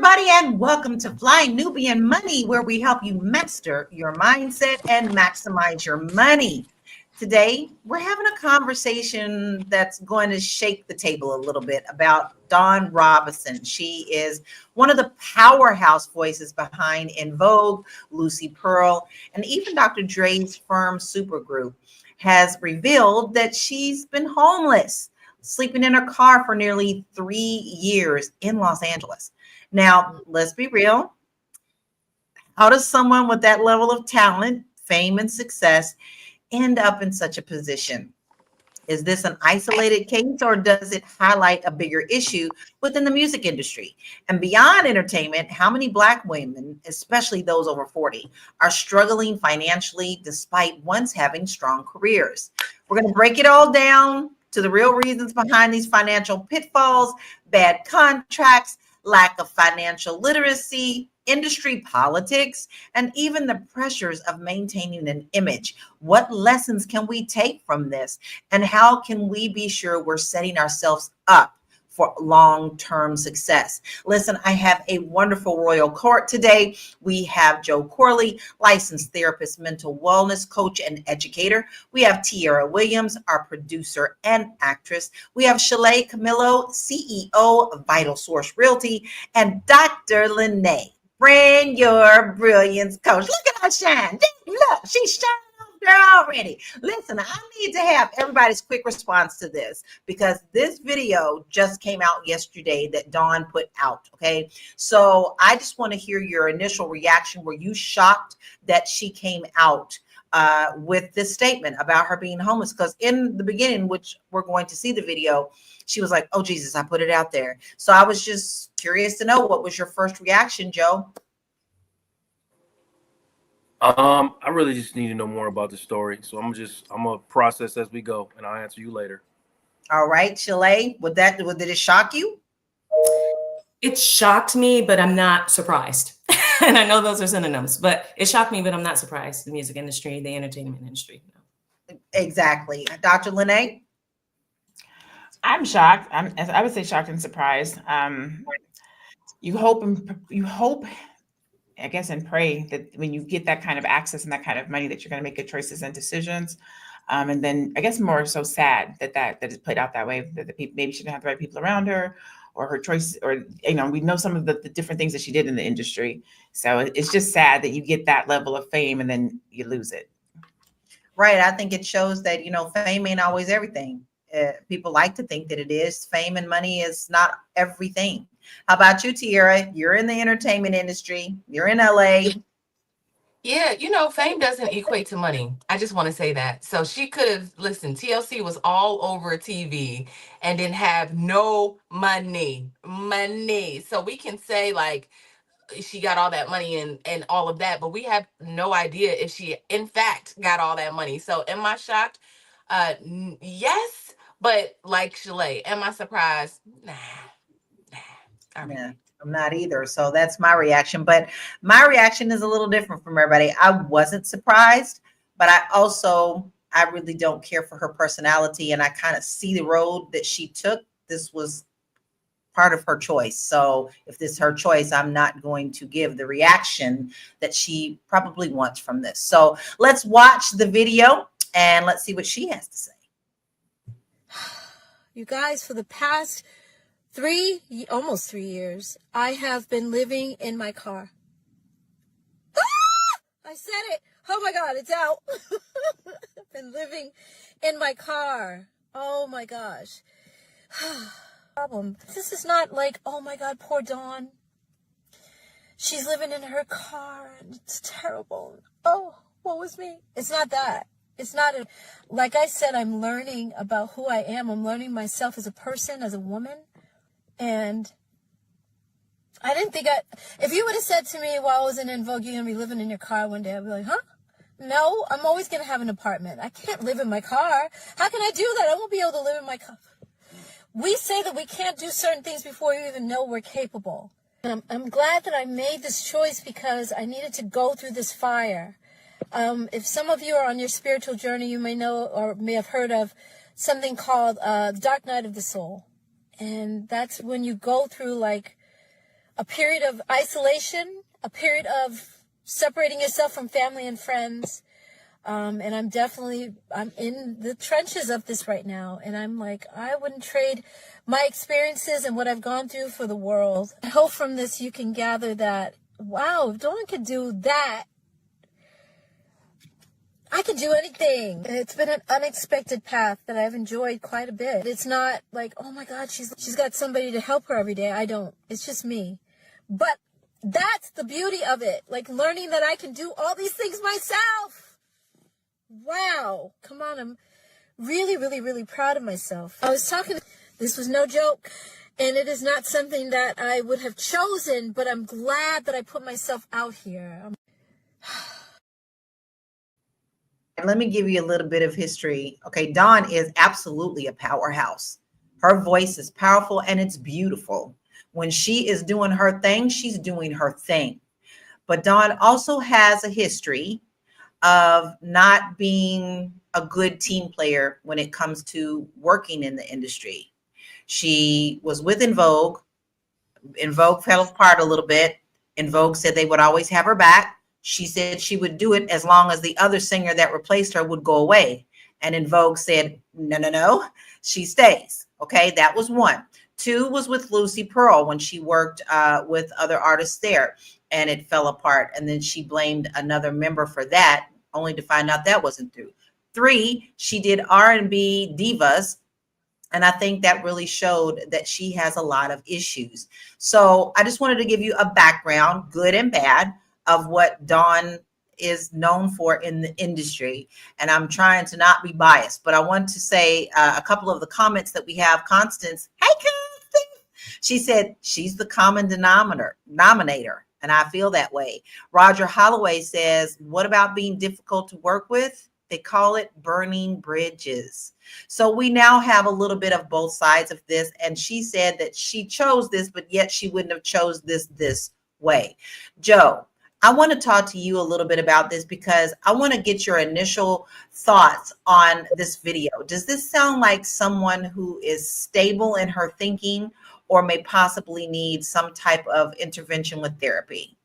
everybody, and welcome to Flying Nubian Money, where we help you master your mindset and maximize your money. Today, we're having a conversation that's going to shake the table a little bit about Dawn Robinson. She is one of the powerhouse voices behind In Vogue, Lucy Pearl, and even Dr. Dre's firm Supergroup has revealed that she's been homeless, sleeping in her car for nearly 3 years in Los Angeles. Now, let's be real. How does someone with that level of talent, fame, and success end up in such a position? Is this an isolated case, or does it highlight a bigger issue within the music industry? And beyond entertainment, how many Black women, especially those over 40, are struggling financially despite once having strong careers? We're going to break it all down to the real reasons behind these financial pitfalls, bad contracts, lack of financial literacy, industry politics, and even the pressures of maintaining an image. What lessons can we take from this? And how can we be sure we're setting ourselves up for long-term success? Listen, I have a wonderful royal court today. We have Joe Corley, licensed therapist, mental wellness coach, and educator. We have Tiara Williams, our producer and actress. We have Shalay Camillo, CEO of Vital Source Realty, and Dr. Lene, Brand Your Brilliance coach. Look at her shine. Look, she's shining there already. Listen, I need to have everybody's quick response to this because this video just came out yesterday that Dawn put out. Okay. So I just want to hear your initial reaction. Were you shocked that she came out with this statement about her being homeless? Because in the beginning, which we're going to see the video, she was like, oh, Jesus, I put it out there. So I was just curious to know, what was your first reaction, Joe? I really just need to know more about the story. So I'm gonna process as we go, and I'll answer you later. All right, Shalay, did it shock you? It shocked me, but I'm not surprised. And I know those are synonyms, but it shocked me, but I'm not surprised. The music industry, the entertainment industry. Exactly. Dr. Lene? I'm shocked. I would say shocked and surprised. You hope, I guess, and pray that when you get that kind of access and that kind of money, that you're going to make good choices and decisions. And then I guess more so sad that it's played out that way, that the people, maybe she didn't have the right people around her, or her choices, or, we know some of the different things that she did in the industry. So it's just sad that you get that level of fame and then you lose it. Right. I think it shows that, fame ain't always everything. People like to think that it is. Fame and money is not everything. How about you, Tiara? You're in the entertainment industry. You're in LA. Yeah, fame doesn't equate to money. I just want to say that. So she could have, listen, TLC was all over TV and didn't have no money. So we can say, like, she got all that money and all of that, but we have no idea if she, in fact, got all that money. So am I shocked? Yes, but like Shalay, am I surprised? Nah. Yeah, I'm not either. So that's my reaction. But my reaction is a little different from everybody. I wasn't surprised, but I really don't care for her personality. And I kind of see the road that she took. This was part of her choice. So if this is her choice, I'm not going to give the reaction that she probably wants from this. So let's watch the video and let's see what she has to say. You guys, for the past almost 3 years, I have been living in my car. I said it. Oh my God, it's out. I've been living in my car. Oh my gosh. Problem. This is not like, oh my God, poor Dawn. She's living in her car and it's terrible. Oh, what was me? It's not that. It's not like I said, I'm learning about who I am. I'm learning myself as a person, as a woman. And I didn't think if you would have said to me while I was in Vogue, you're going to be living in your car one day, I'd be like, huh? No, I'm always going to have an apartment. I can't live in my car. How can I do that? I won't be able to live in my car. We say that we can't do certain things before we even know we're capable. And I'm glad that I made this choice because I needed to go through this fire. If some of you are on your spiritual journey, you may know or may have heard of something called Dark Night of the Soul. And that's when you go through like a period of isolation, a period of separating yourself from family and friends. And I'm in the trenches of this right now. And I'm like, I wouldn't trade my experiences and what I've gone through for the world. I hope from this you can gather that, wow, if Dawn could do that, I could do anything. And it's been an unexpected path that I've enjoyed quite a bit. It's not like, oh my God, she's got somebody to help her every day. I don't. It's just me. But that's the beauty of it. Like learning that I can do all these things myself. Wow. Come on. I'm really, really, really proud of myself. This was no joke. And it is not something that I would have chosen, but I'm glad that I put myself out here. And let me give you a little bit of history. Okay, Dawn is absolutely a powerhouse. Her voice is powerful and it's beautiful. When she is doing her thing, she's doing her thing. But Dawn also has a history of not being a good team player when it comes to working in the industry. She was with En Vogue. En Vogue fell apart a little bit. En Vogue said they would always have her back. She said she would do it as long as the other singer that replaced her would go away. And En Vogue said, no, no, no, she stays. Okay, that was one. Two was with Lucy Pearl when she worked with other artists there, and it fell apart. And then she blamed another member for that, only to find out that wasn't true. Three, she did R&B divas. And I think that really showed that she has a lot of issues. So I just wanted to give you a background, good and bad, of what Dawn is known for in the industry. And I'm trying to not be biased, but I want to say a couple of the comments that we have. Constance, hey, Constance. She said she's the common denominator. And I feel that way. Roger Holloway says, what about being difficult to work with? They call it burning bridges. So we now have a little bit of both sides of this. And she said that she chose this, but yet she wouldn't have chose this way. Joe, I want to talk to you a little bit about this because I want to get your initial thoughts on this video. Does this sound like someone who is stable in her thinking or may possibly need some type of intervention with therapy?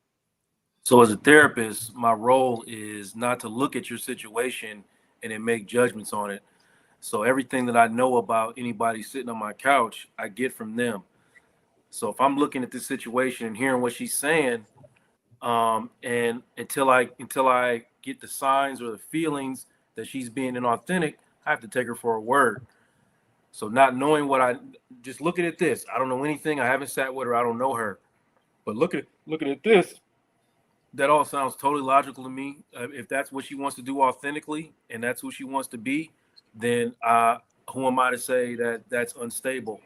So as a therapist, my role is not to look at your situation and then make judgments on it. So everything that I know about anybody sitting on my couch, I get from them. So if I'm looking at this situation and hearing what she's saying, and until I get the signs or the feelings that she's being inauthentic, I have to take her for her word. So not knowing just looking at this, I don't know anything. I haven't sat with her. I don't know her. But looking at this, that all sounds totally logical to me. If that's what she wants to do authentically and that's who she wants to be, then who am I to say that that's unstable?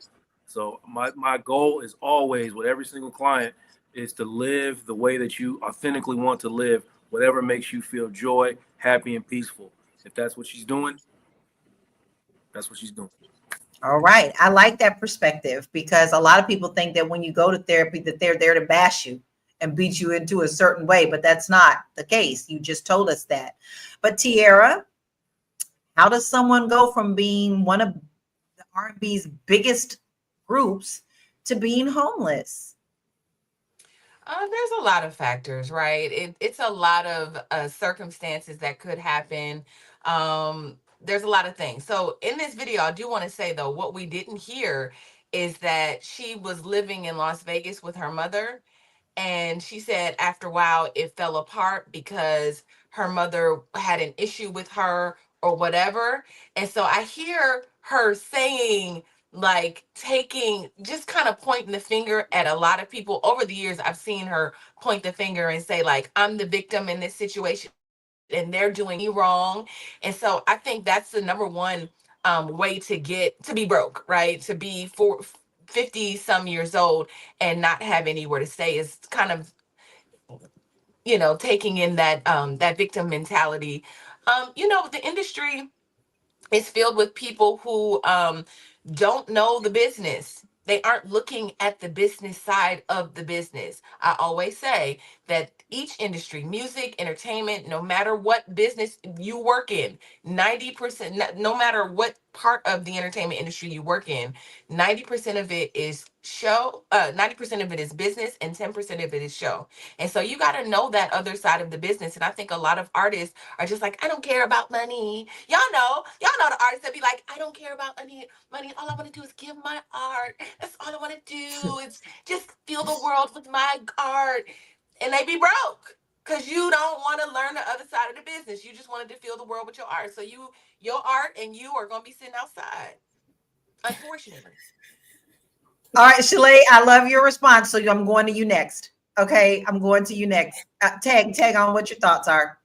So my goal is always with every single client is to live the way that you authentically want to live, whatever makes you feel joy, happy, and peaceful. If that's what she's doing, that's what she's doing. All right. I like that perspective because a lot of people think that when you go to therapy that they're there to bash you and beat you into a certain way, but that's not the case. You just told us that. But Tiara, how does someone go from being one of the R&B's biggest groups to being homeless? There's a lot of factors, right? It's a lot of circumstances that could happen. There's a lot of things. So in this video, I do want to say, though, what we didn't hear is that she was living in Las Vegas with her mother. And she said after a while, it fell apart because her mother had an issue with her or whatever. And so I hear her saying, like, just kind of pointing the finger at a lot of people. Over the years, I've seen her point the finger and say, like, I'm the victim in this situation and they're doing me wrong. And so I think that's the number one way to be broke, right? To be 50 some years old and not have anywhere to stay is kind of, taking in that victim mentality. The industry is filled with people who don't know the business. They aren't looking at the business side of the business. I always say that each industry, music, entertainment, no matter what business you work in, 90%, no matter what part of the entertainment industry you work in, 90% of it is show, 90% of it is business, and 10% of it is show. And so you got to know that other side of the business. And I think a lot of artists are just like, I don't care about money. Y'all know the artists that be like, I don't care about money. All I want to do is give my art. That's all I want to do is just feel the world with my art. And they be broke because you don't want to learn the other side of the business. You just wanted to feel the world with your art. So your art and you are going to be sitting outside, unfortunately. All right, Shalay, I love your response. So I'm going to you next. Okay, I'm going to you next. Tag on what your thoughts are.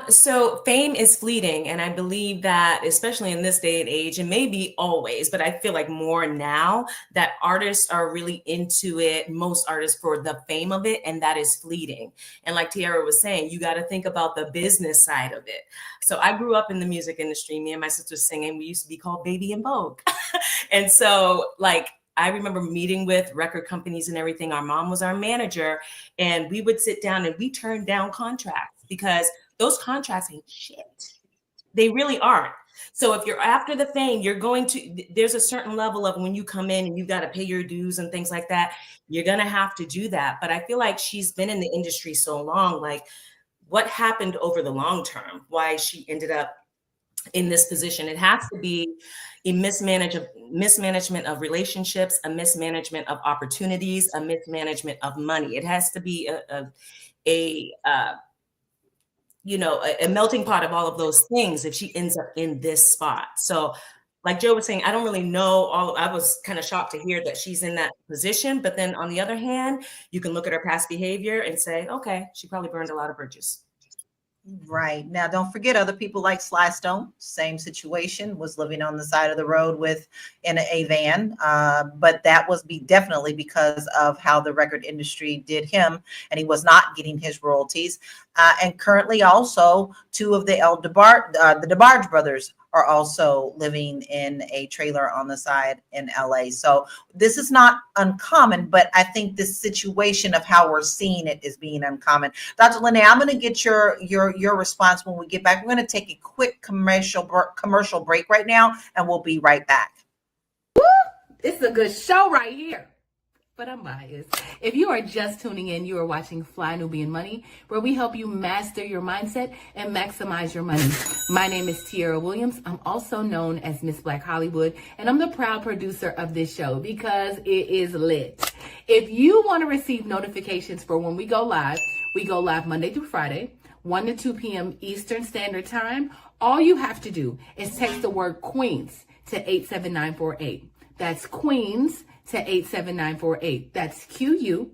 So fame is fleeting. And I believe that, especially in this day and age, and maybe always, but I feel like more now that artists are really into it, most artists, for the fame of it, and that is fleeting. And like Tiara was saying, you got to think about the business side of it. So I grew up in the music industry. Me and my sister singing. We used to be called Baby in Vogue. And so like, I remember meeting with record companies and everything. Our mom was our manager, and we would sit down and we turned down contracts because those contracts ain't shit. They really aren't. So if you're after the fame, there's a certain level of when you come in and you got to pay your dues and things like that, you're going to have to do that. But I feel like she's been in the industry so long, like what happened over the long term, why she ended up in this position. It has to be a mismanagement of relationships, a mismanagement of opportunities, a mismanagement of money. It has to be a melting pot of all of those things if she ends up in this spot. So like Joe was saying, I don't really know I was kind of shocked to hear that she's in that position. But then on the other hand, you can look at her past behavior and say, okay, she probably burned a lot of bridges. Right. Now, don't forget other people like Sly Stone, same situation, was living on the side of the road in a van. But that was definitely because of how the record industry did him, and he was not getting his royalties. And currently also two of the DeBarge brothers are also living in a trailer on the side in LA. So this is not uncommon, but I think this situation of how we're seeing it is being uncommon. Dr. Lene, I'm going to get your response when we get back. We're going to take a quick commercial break right now, and we'll be right back. Woo! It's a good show right here. But I'm biased. If you are just tuning in, you are watching Fly Nubian Money, where we help you master your mindset and maximize your money. My name is Tiara Williams. I'm also known as Miss Black Hollywood, and I'm the proud producer of this show because it is lit. If you want to receive notifications for when we go live Monday through Friday, 1 to 2 p.m. Eastern Standard Time. All you have to do is text the word Queens to 87948. That's Queens to 87948. That's QUEENS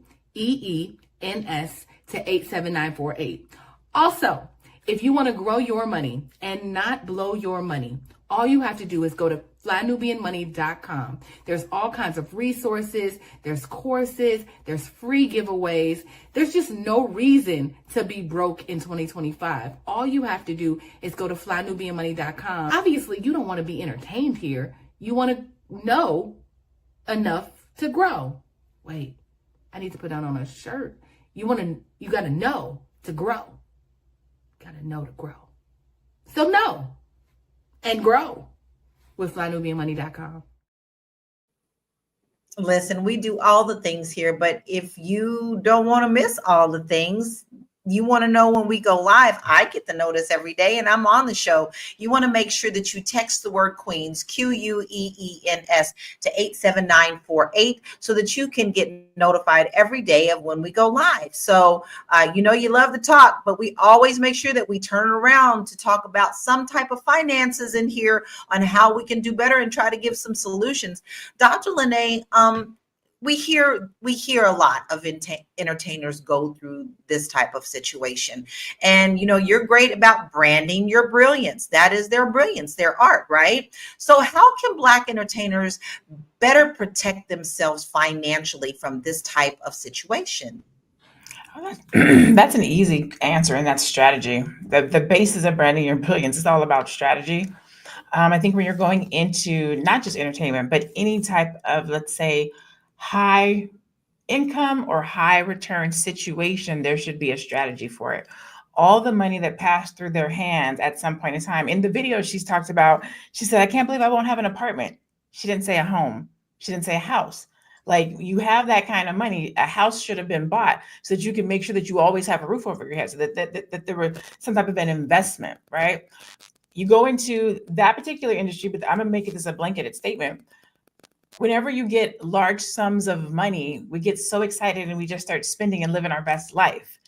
to 87948. Also, if you want to grow your money and not blow your money, all you have to do is go to flynubianmoney.com. There's all kinds of resources, there's courses, there's free giveaways. There's just no reason to be broke in 2025. All you have to do is go to flynubianmoney.com. Obviously, you don't want to be entertained here. You want to know enough to grow. Wait, I need to put that on a shirt. You got to know to grow. Got to know to grow. So know and grow with flynubianmoney.com. Listen, we do all the things here, but if you don't want to miss all the things, you want to know when we go live, I get the notice every day and I'm on the show. You want to make sure that you text the word Queens, QUEENS to 87948 so that you can get notified every day of when we go live. So, you love to talk, but we always make sure that we turn around to talk about some type of finances in here on how we can do better and try to give some solutions. Dr. Lene, we hear a lot of entertainers go through this type of situation. And, you're great about branding your brilliance. That is their brilliance, their art, right? So how can Black entertainers better protect themselves financially from this type of situation? That's an easy answer, and that's strategy. The basis of branding your brilliance is all about strategy. I think when you're going into not just entertainment, but any type of, let's say, high income or high return situation, there should be a strategy for it. All the money that passed through their hands at some point in time. In the video, she's talked about, she said, I can't believe I won't have an apartment. She didn't say a home. She didn't say a house. Like, you have that kind of money, a house should have been bought so that you can make sure that you always have a roof over your head, so that there were some type of an investment, right? You go into that particular industry, but I'm gonna make this a blanketed statement. Whenever you get large sums of money, we get so excited and we just start spending and living our best life.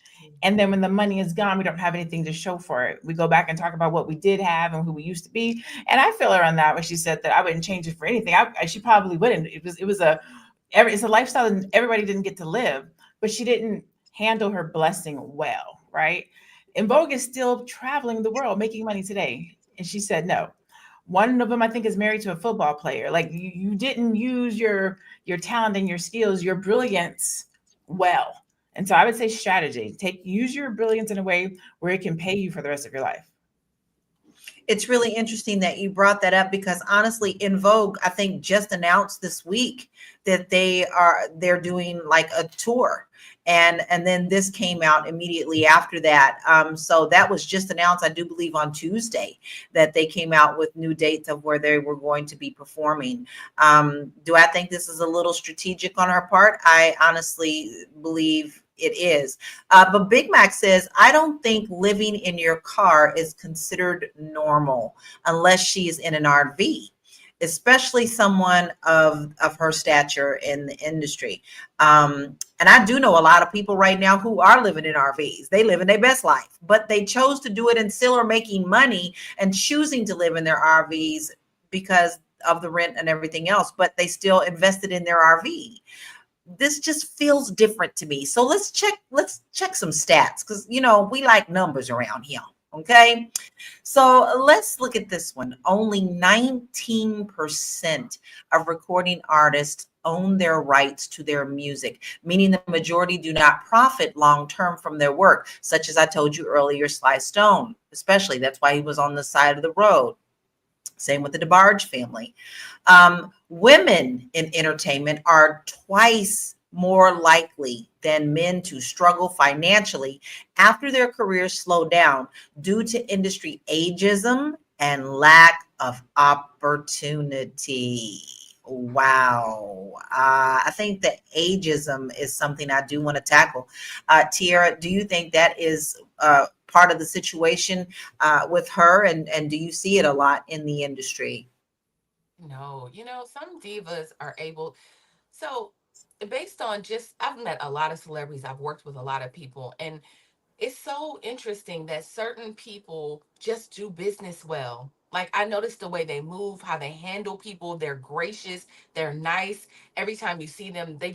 And then when the money is gone, we don't have anything to show for it. We go back and talk about what we did have and who we used to be. And I feel her on that when she said that I wouldn't change it for anything. She probably wouldn't. It's a lifestyle that everybody didn't get to live, but she didn't handle her blessing well, right? And Vogue is still traveling the world, making money today. And she said no. One of them, I think, is married to a football player. Like, you didn't use your talent and your skills, your brilliance well. And so I would say strategy. Use your brilliance in a way where it can pay you for the rest of your life. It's really interesting that you brought that up, because honestly, In Vogue, I think, just announced this week that they're doing like a tour. And then this came out immediately after that. So that was just announced, I do believe, on Tuesday, that they came out with new dates of where they were going to be performing. Do I think this is a little strategic on her part? I honestly believe it is. But Big Mac says, I don't think living in your car is considered normal unless she's in an RV, especially someone of her stature in the industry. And I do know a lot of people right now who are living in RVs. They live in their best life, but they chose to do it and still are making money and choosing to live in their RVs because of the rent and everything else, but they still invested in their RV. This just feels different to me. So let's check some stats, because we like numbers around here. Okay. So let's look at this one. Only 19% of recording artists own their rights to their music, meaning the majority do not profit long-term from their work, such as I told you earlier, Sly Stone, especially. That's why he was on the side of the road. Same with the DeBarge family. Women in entertainment are twice more likely than men to struggle financially after their careers slow down due to industry ageism and lack of opportunity. Wow. I think that ageism is something I do want to tackle. Tiara, do you think that is part of the situation with her? And do you see it a lot in the industry? No, some divas are able. So, based on I've met a lot of celebrities, I've worked with a lot of people, and it's so interesting that certain people just do business well. Like, I noticed the way they move, how they handle people. They're gracious, they're nice. Every time you see them, they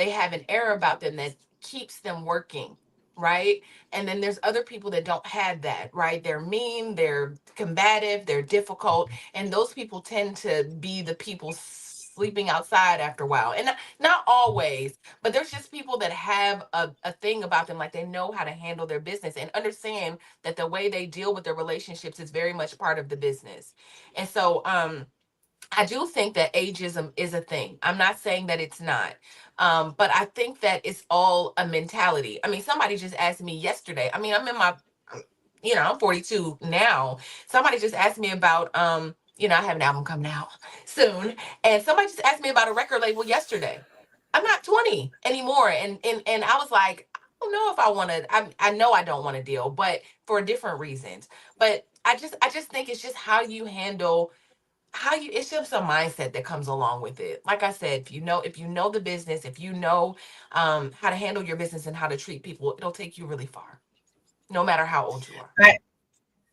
have an air about them that keeps them working, right? And then there's other people that don't have that, right? They're mean, they're combative, they're difficult, and those people tend to be the people sleeping outside after a while. And not always, but there's just people that have a thing about them, like they know how to handle their business and understand that the way they deal with their relationships is very much part of the business. And so I do think that ageism is a thing. I'm not saying that it's not. But I think that it's all a mentality. I mean, somebody just asked me yesterday. I mean, I'm 42 now. Somebody just asked me about I have an album coming out soon. And somebody just asked me about a record label yesterday. I'm not 20 anymore. And I was like, I don't know if I want to. I know I don't want to deal, but for different reasons. But I just think it's just how you handle it's just a mindset that comes along with it. Like I said, if you know the business, if you know how to handle your business and how to treat people, it'll take you really far, no matter how old you are.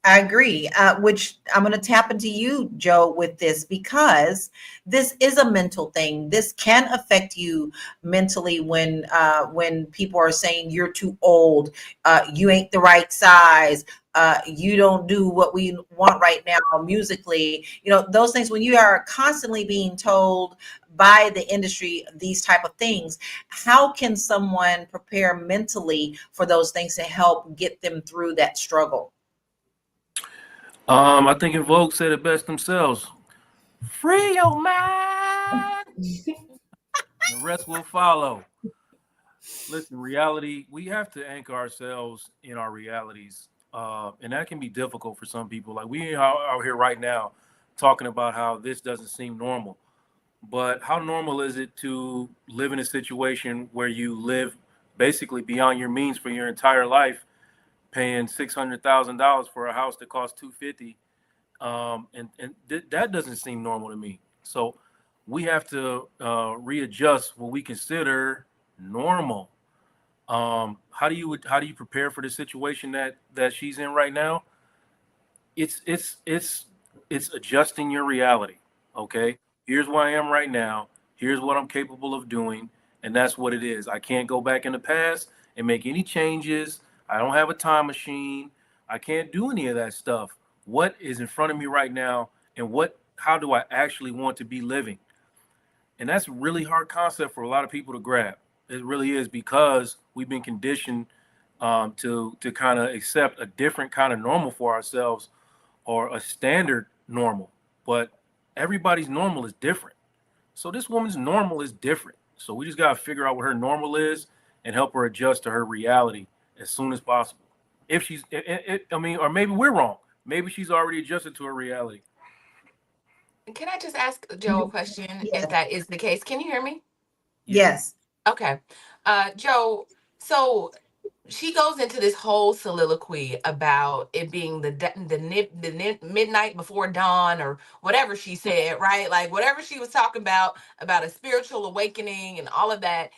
I agree, which I'm going to tap into you, Joe, with this, because this is a mental thing. This can affect you mentally when people are saying you're too old, you ain't the right size, you don't do what we want right now musically. Those things, when you are constantly being told by the industry these type of things, how can someone prepare mentally for those things to help get them through that struggle? I think In Vogue said it best themselves. Free your mind. The rest will follow. Listen, reality, we have to anchor ourselves in our realities. And that can be difficult for some people. Like we are out here right now talking about how this doesn't seem normal. But how normal is it to live in a situation where you live basically beyond your means for your entire life, paying $600,000 for a house that costs 250, that doesn't seem normal to me. So we have to readjust what we consider normal. How do you prepare for the situation that she's in right now? It's adjusting your reality. Okay, here's where I am right now. Here's what I'm capable of doing, and that's what it is. I can't go back in the past and make any changes. I don't have a time machine. I can't do any of that stuff. What is in front of me right now, and how do I actually want to be living? And that's a really hard concept for a lot of people to grab. It really is, because we've been conditioned to kind of accept a different kind of normal for ourselves, or a standard normal. But everybody's normal is different. So this woman's normal is different. So we just got to figure out what her normal is and help her adjust to her reality as soon as possible. If she's, I mean, or maybe we're wrong. Maybe she's already adjusted to her reality. Can I just ask Joe a question? Yeah. If that is the case, can you hear me? Yes. Okay. Joe, so she goes into this whole soliloquy about it being the midnight before dawn, or whatever she said, right? Like whatever she was talking about a spiritual awakening and all of that.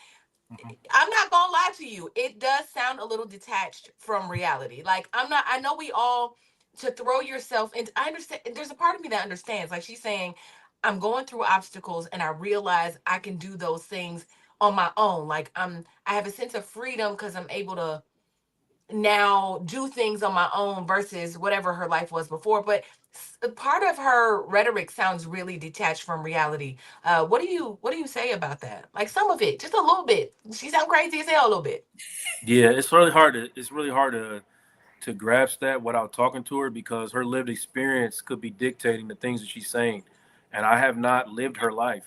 I'm not gonna lie to you, it does sound a little detached from reality. Like I know we all, to throw yourself into, I understand, there's a part of me that understands. Like she's saying, I'm going through obstacles and I realize I can do those things on my own. Like I have a sense of freedom because I'm able to now do things on my own versus whatever her life was before. But part of her rhetoric sounds really detached from reality. What do you say about that? Like some of it, just a little bit. She sounds crazy as hell a little bit. Yeah, it's really hard to grasp that without talking to her, because her lived experience could be dictating the things that she's saying. And I have not lived her life.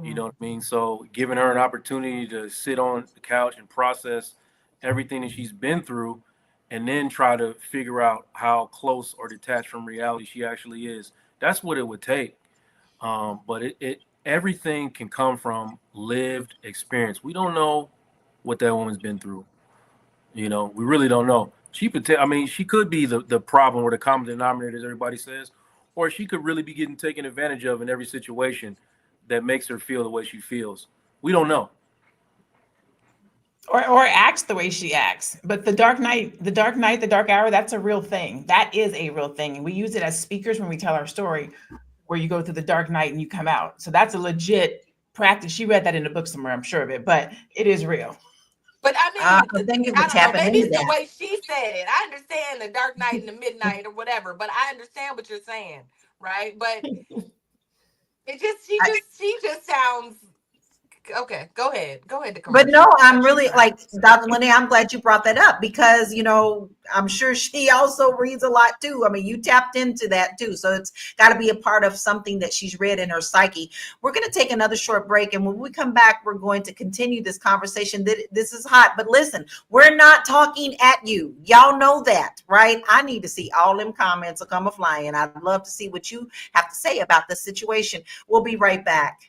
You know what I mean? So giving her an opportunity to sit on the couch and process everything that she's been through, and then try to figure out how close or detached from reality she actually is. That's what it would take. But it everything can come from lived experience. We don't know what that woman's been through. We really don't know. I mean, she could be the problem or the common denominator, as everybody says, or she could really be getting taken advantage of in every situation that makes her feel the way she feels. We don't know. Or acts the way she acts. But the dark night, the dark hour, that's a real thing. That is a real thing. And we use it as speakers when we tell our story, where you go through the dark night and you come out. So that's a legit practice. She read that in a book somewhere, I'm sure of it, but it is real. But I mean, Thank you for I don't know, tapping maybe into it's the that. way she said it. I understand the dark night and the midnight or whatever, but I understand what you're saying, right? But she just sounds okay. Go ahead. The But no, commercial. I'm really like Dr. Linnea, I'm glad you brought that up, because I'm sure she also reads a lot too. I mean, you tapped into that too. So it's got to be a part of something that she's read in her psyche. We're going to take another short break, and when we come back, we're going to continue this conversation. This is hot, but listen, we're not talking at you. Y'all know that, right? I need to see all them comments come a flying. I'd love to see what you have to say about the situation. We'll be right back.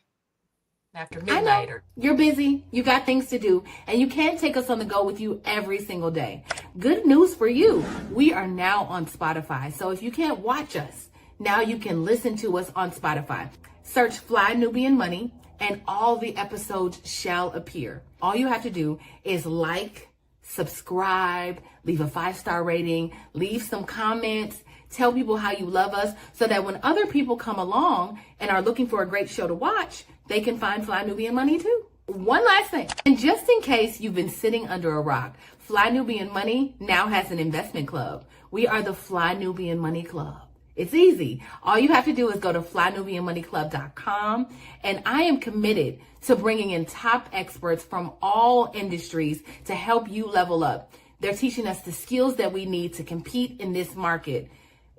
After I midnight. know you're busy, you got things to do, and you can't take us on the go with you every single day. Good news for you. We are now on Spotify. So if you can't watch us, now you can listen to us on Spotify. Search Fly Nubian Money and all the episodes shall appear. All you have to do is like, subscribe, leave a 5-star rating, leave some comments, tell people how you love us, so that when other people come along and are looking for a great show to watch, they can find Fly Nubian Money too. One last thing, and just in case you've been sitting under a rock, Fly Nubian Money now has an investment club. We are the Fly Nubian Money Club. It's easy. All you have to do is go to flynubianmoneyclub.com, and I am committed to bringing in top experts from all industries to help you level up. They're teaching us the skills that we need to compete in this market.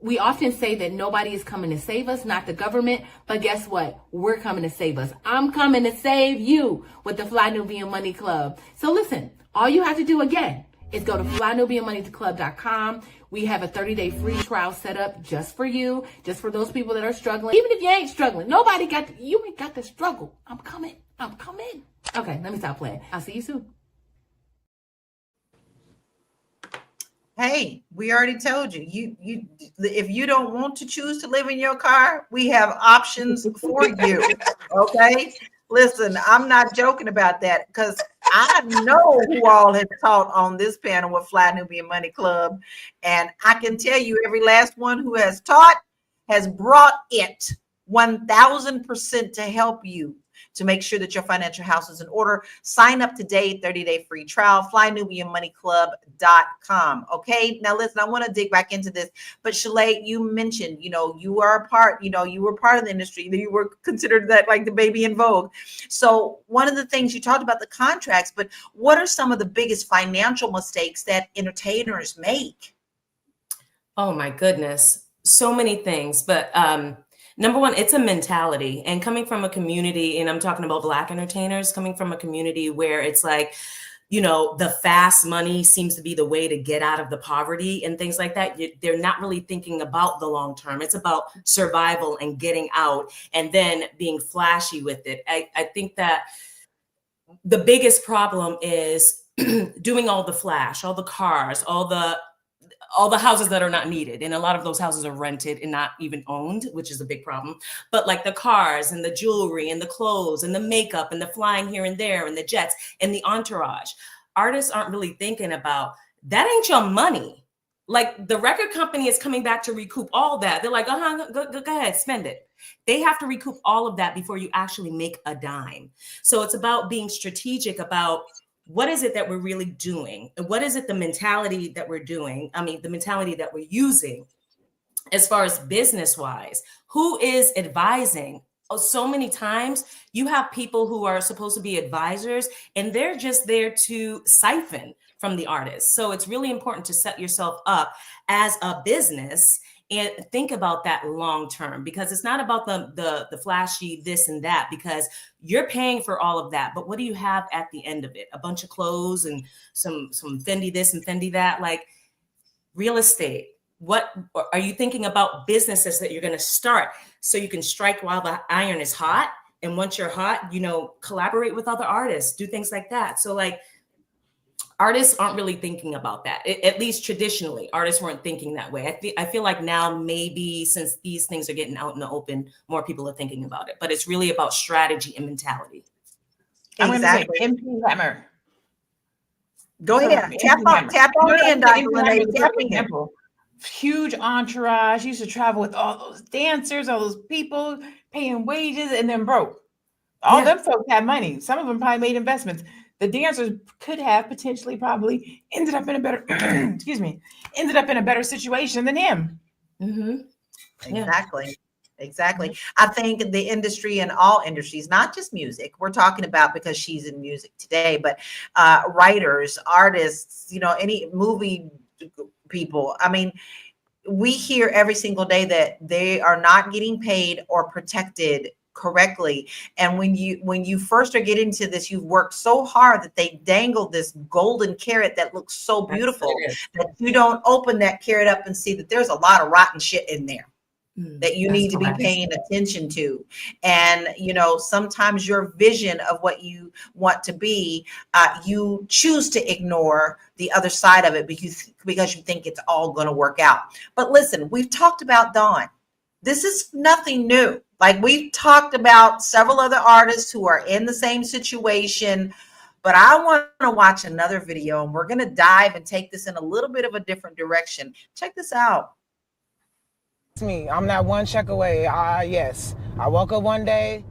We often say that nobody is coming to save us, not the government, but guess what? We're coming to save us. I'm coming to save you with the Fly Nubian Money Club. So listen, all you have to do again is go to flynubianmoneyclub.com. We have a 30-day free trial set up just for you, just for those people that are struggling. Even if you ain't struggling, you ain't got to struggle. I'm coming. Okay, let me stop playing. I'll see you soon. Hey, we already told you. You if you don't want to choose to live in your car, we have options for you. Okay? Listen, I'm not joking about that because I know who all has taught on this panel with Fly Nubian Money Club. And I can tell you every last one who has taught has brought it 1000% to help you to make sure that your financial house is in order. Sign up today, 30-day free trial, flynubianmoneyclub.com. Okay, now listen, I want to dig back into this, but Shalay, you mentioned, you are a part, you were part of the industry, you were considered that like the baby in Vogue. So one of the things you talked about the contracts, but what are some of the biggest financial mistakes that entertainers make? Oh my goodness, so many things, but number one, it's a mentality. And coming from a community, and I'm talking about Black entertainers, coming from a community where it's like, the fast money seems to be the way to get out of the poverty and things like that. They're not really thinking about the long term. It's about survival and getting out and then being flashy with it. I think that the biggest problem is doing all the flash, all the cars, all the houses that are not needed. And a lot of those houses are rented and not even owned, which is a big problem. But like the cars and the jewelry and the clothes and the makeup and the flying here and there and the jets and the entourage. Artists aren't really thinking about that ain't your money. Like the record company is coming back to recoup all that. They're like, go ahead, spend it. They have to recoup all of that before you actually make a dime. So it's about being strategic about what is it that we're really doing? What is it, the mentality that we're doing? I mean, the mentality that we're using as far as business wise, who is advising? Oh, so many times you have people who are supposed to be advisors and they're just there to siphon from the artist. So it's really important to set yourself up as a business and think about that long term, because it's not about the flashy this and that, because you're paying for all of that. But what do you have at the end of it? A bunch of clothes and some Fendi this and Fendi that, like real estate. What are you thinking about businesses that you're going to start so you can strike while the iron is hot? And once you're hot, collaborate with other artists, do things like that. So like, artists aren't really thinking about that. At least traditionally, artists weren't thinking that way. I feel like now maybe since these things are getting out in the open, more people are thinking about it. But it's really about strategy and mentality. Exactly. I'm going to say MP Hammer. Go ahead. Tap on in, Dr. Lene. Tap in. Huge entourage. Used to travel with all those dancers, all those people, paying wages, and then broke. All them folks had money. Some of them probably made investments. The dancers could have potentially probably ended up in a better ended up in a better situation than him. Mm-hmm. Exactly. I think the industry and all industries, not just music, we're talking about, because she's in music today, but writers, artists, any movie people. I mean, we hear every single day that they are not getting paid or protected correctly. And when you first are getting into this, you've worked so hard that they dangle this golden carrot that looks so beautiful that you don't open that carrot up and see that there's a lot of rotten shit in there that you need to be paying attention to. And sometimes your vision of what you want to be, you choose to ignore the other side of it because you think it's all going to work out. But listen, we've talked about Dawn. This is nothing new. Like, we've talked about several other artists who are in the same situation, but I want to watch another video and we're going to dive and take this in a little bit of a different direction. Check this out. It's me. I'm that one check away. Yes. I woke up one day,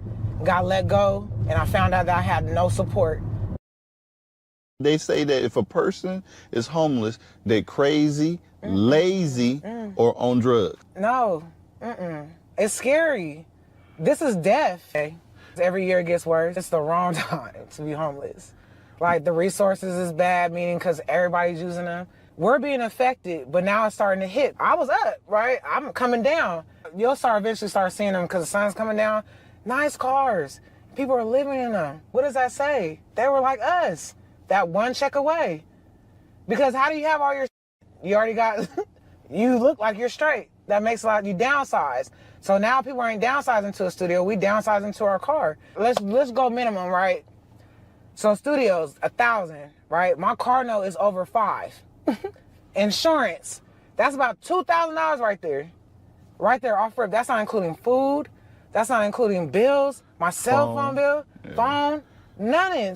got let go, and I found out that I had no support. They say that if a person is homeless, they're crazy, lazy, or on drugs. No. It's scary. This is death. Every year it gets worse. It's the wrong time to be homeless. Like, the resources is bad, meaning because everybody's using them. We're being affected, but now it's starting to hit. I was up, right? I'm coming down. You'll eventually start seeing them because the sun's coming down. Nice cars. People are living in them. What does that say? They were like us. That one check away. Because how do you have all your, you already got, you look like you're straight. That makes a lot, you downsize. So now people ain't downsizing to a studio, we downsizing to our car. Let's go minimum, right? So studios, 1,000, right? My car note is over 5. Insurance, that's about $2,000 right there. Right there off rip. That's not including food. That's not including bills, my cell phone bill, phone, nothing.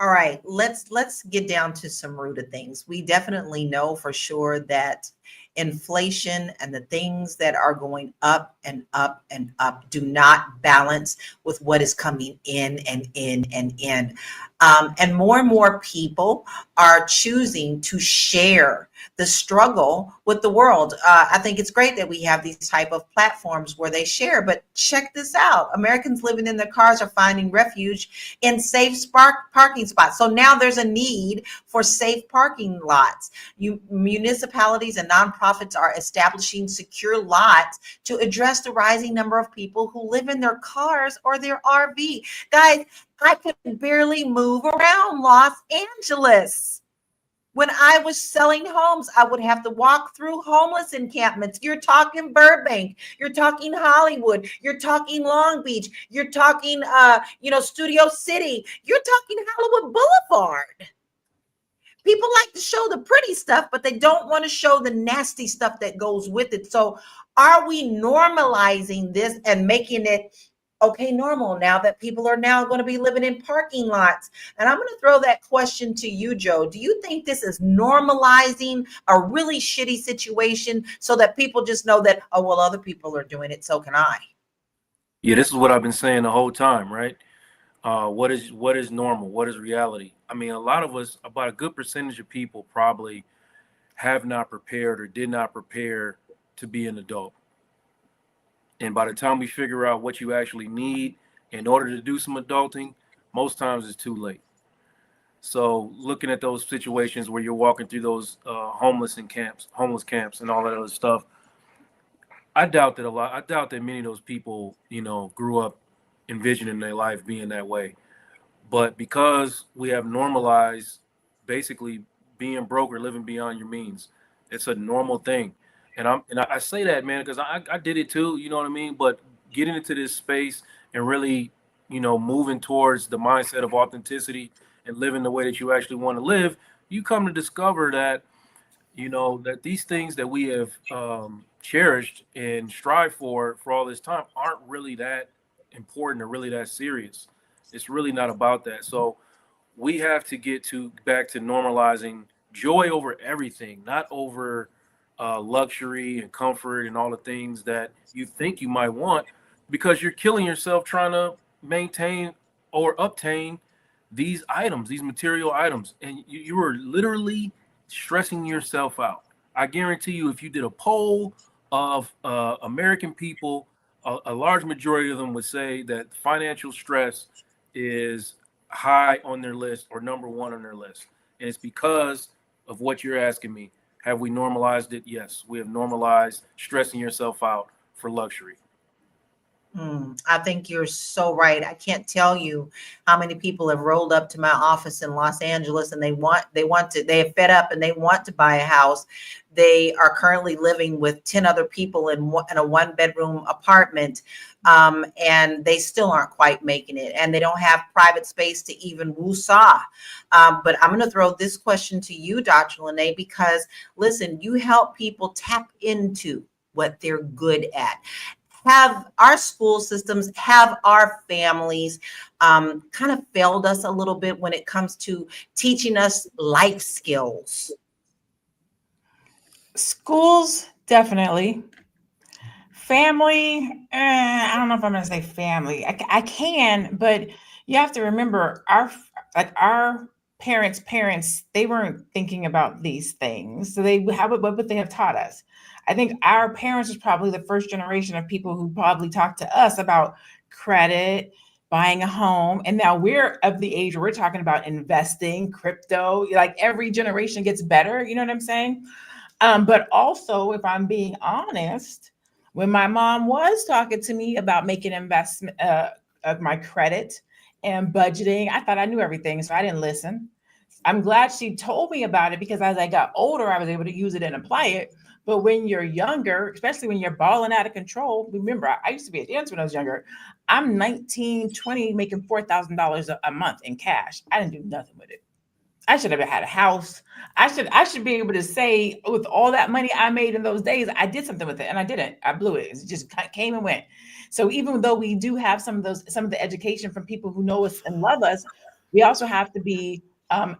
All right, let's get down to some root of things. We definitely know for sure that inflation and the things that are going up and up and up do not balance with what is coming in and in and in. And more people are choosing to share the struggle with the world. I think it's great that we have these type of platforms where they share, but check this out. Americans living in their cars are finding refuge in safe parking spots. So now there's a need for safe parking lots. Municipalities and nonprofits are establishing secure lots to address the rising number of people who live in their cars or their RV. Guys, I could barely move around Los Angeles. When I was selling homes, I would have to walk through homeless encampments. You're talking Burbank, you're talking Hollywood, you're talking Long Beach, you're talking, Studio City, you're talking Hollywood Boulevard. People like to show the pretty stuff, but they don't want to show the nasty stuff that goes with it. So are we normalizing this and making it okay, normal now that people are now going to be living in parking lots? And I'm going to throw that question to you, Joe. Do you think this is normalizing a really shitty situation so that people just know that, oh, well, other people are doing it, so can I? Yeah, this is what I've been saying the whole time, right? What is normal? What is reality? I mean, a lot of us, about a good percentage of people probably have not prepared or did not prepare to be an adult. And by the time we figure out what you actually need in order to do some adulting, most times it's too late. So looking at those situations where you're walking through those homeless camps and all that other stuff, I doubt that many of those people, grew up envisioning their life being that way. But because we have normalized basically being broke or living beyond your means, it's a normal thing. And I say that, man, because I did it too, you know what I mean? But getting into this space and really, moving towards the mindset of authenticity and living the way that you actually want to live, you come to discover that, that these things that we have cherished and strive for all this time aren't really that important or really that serious. It's really not about that. So we have to get back to normalizing joy over everything, not over luxury and comfort and all the things that you think you might want, because you're killing yourself trying to maintain or obtain these items, these material items, and you are literally stressing yourself out. I guarantee you, if you did a poll of American people, a large majority of them would say that financial stress is high on their list or number one on their list. And it's because of what you're asking me. Have we normalized it? Yes, we have normalized stressing yourself out for luxury. I think you're so right. I can't tell you how many people have rolled up to my office in Los Angeles and they have fed up and they want to buy a house. They are currently living with 10 other people in a 1-bedroom apartment. And they still aren't quite making it, and they don't have private space to even woosah. But I'm going to throw this question to you, Dr. Lene, because listen, you help people tap into what they're good at. Have our school systems, have our families kind of failed us a little bit when it comes to teaching us life skills? Schools, definitely. Family, I don't know if I'm going to say family. I can, but you have to remember our parents, they weren't thinking about these things. So what would they have taught us? I think our parents was probably the first generation of people who probably talked to us about credit, buying a home. And now we're of the age where we're talking about investing, crypto, like every generation gets better. You know what I'm saying? But also, if I'm being honest, when my mom was talking to me about making investment of my credit and budgeting, I thought I knew everything, so I didn't listen. I'm glad she told me about it, because as I got older, I was able to use it and apply it. But when you're younger, especially when you're balling out of control, remember, I used to be a dancer when I was younger. I'm 19, 20, making $4,000 a month in cash. I didn't do nothing with it. I should have had a house. I should be able to say, with all that money I made in those days, I did something with it, and I didn't. I blew it. It just came and went. So even though we do have some of the education from people who know us and love us, we also have to be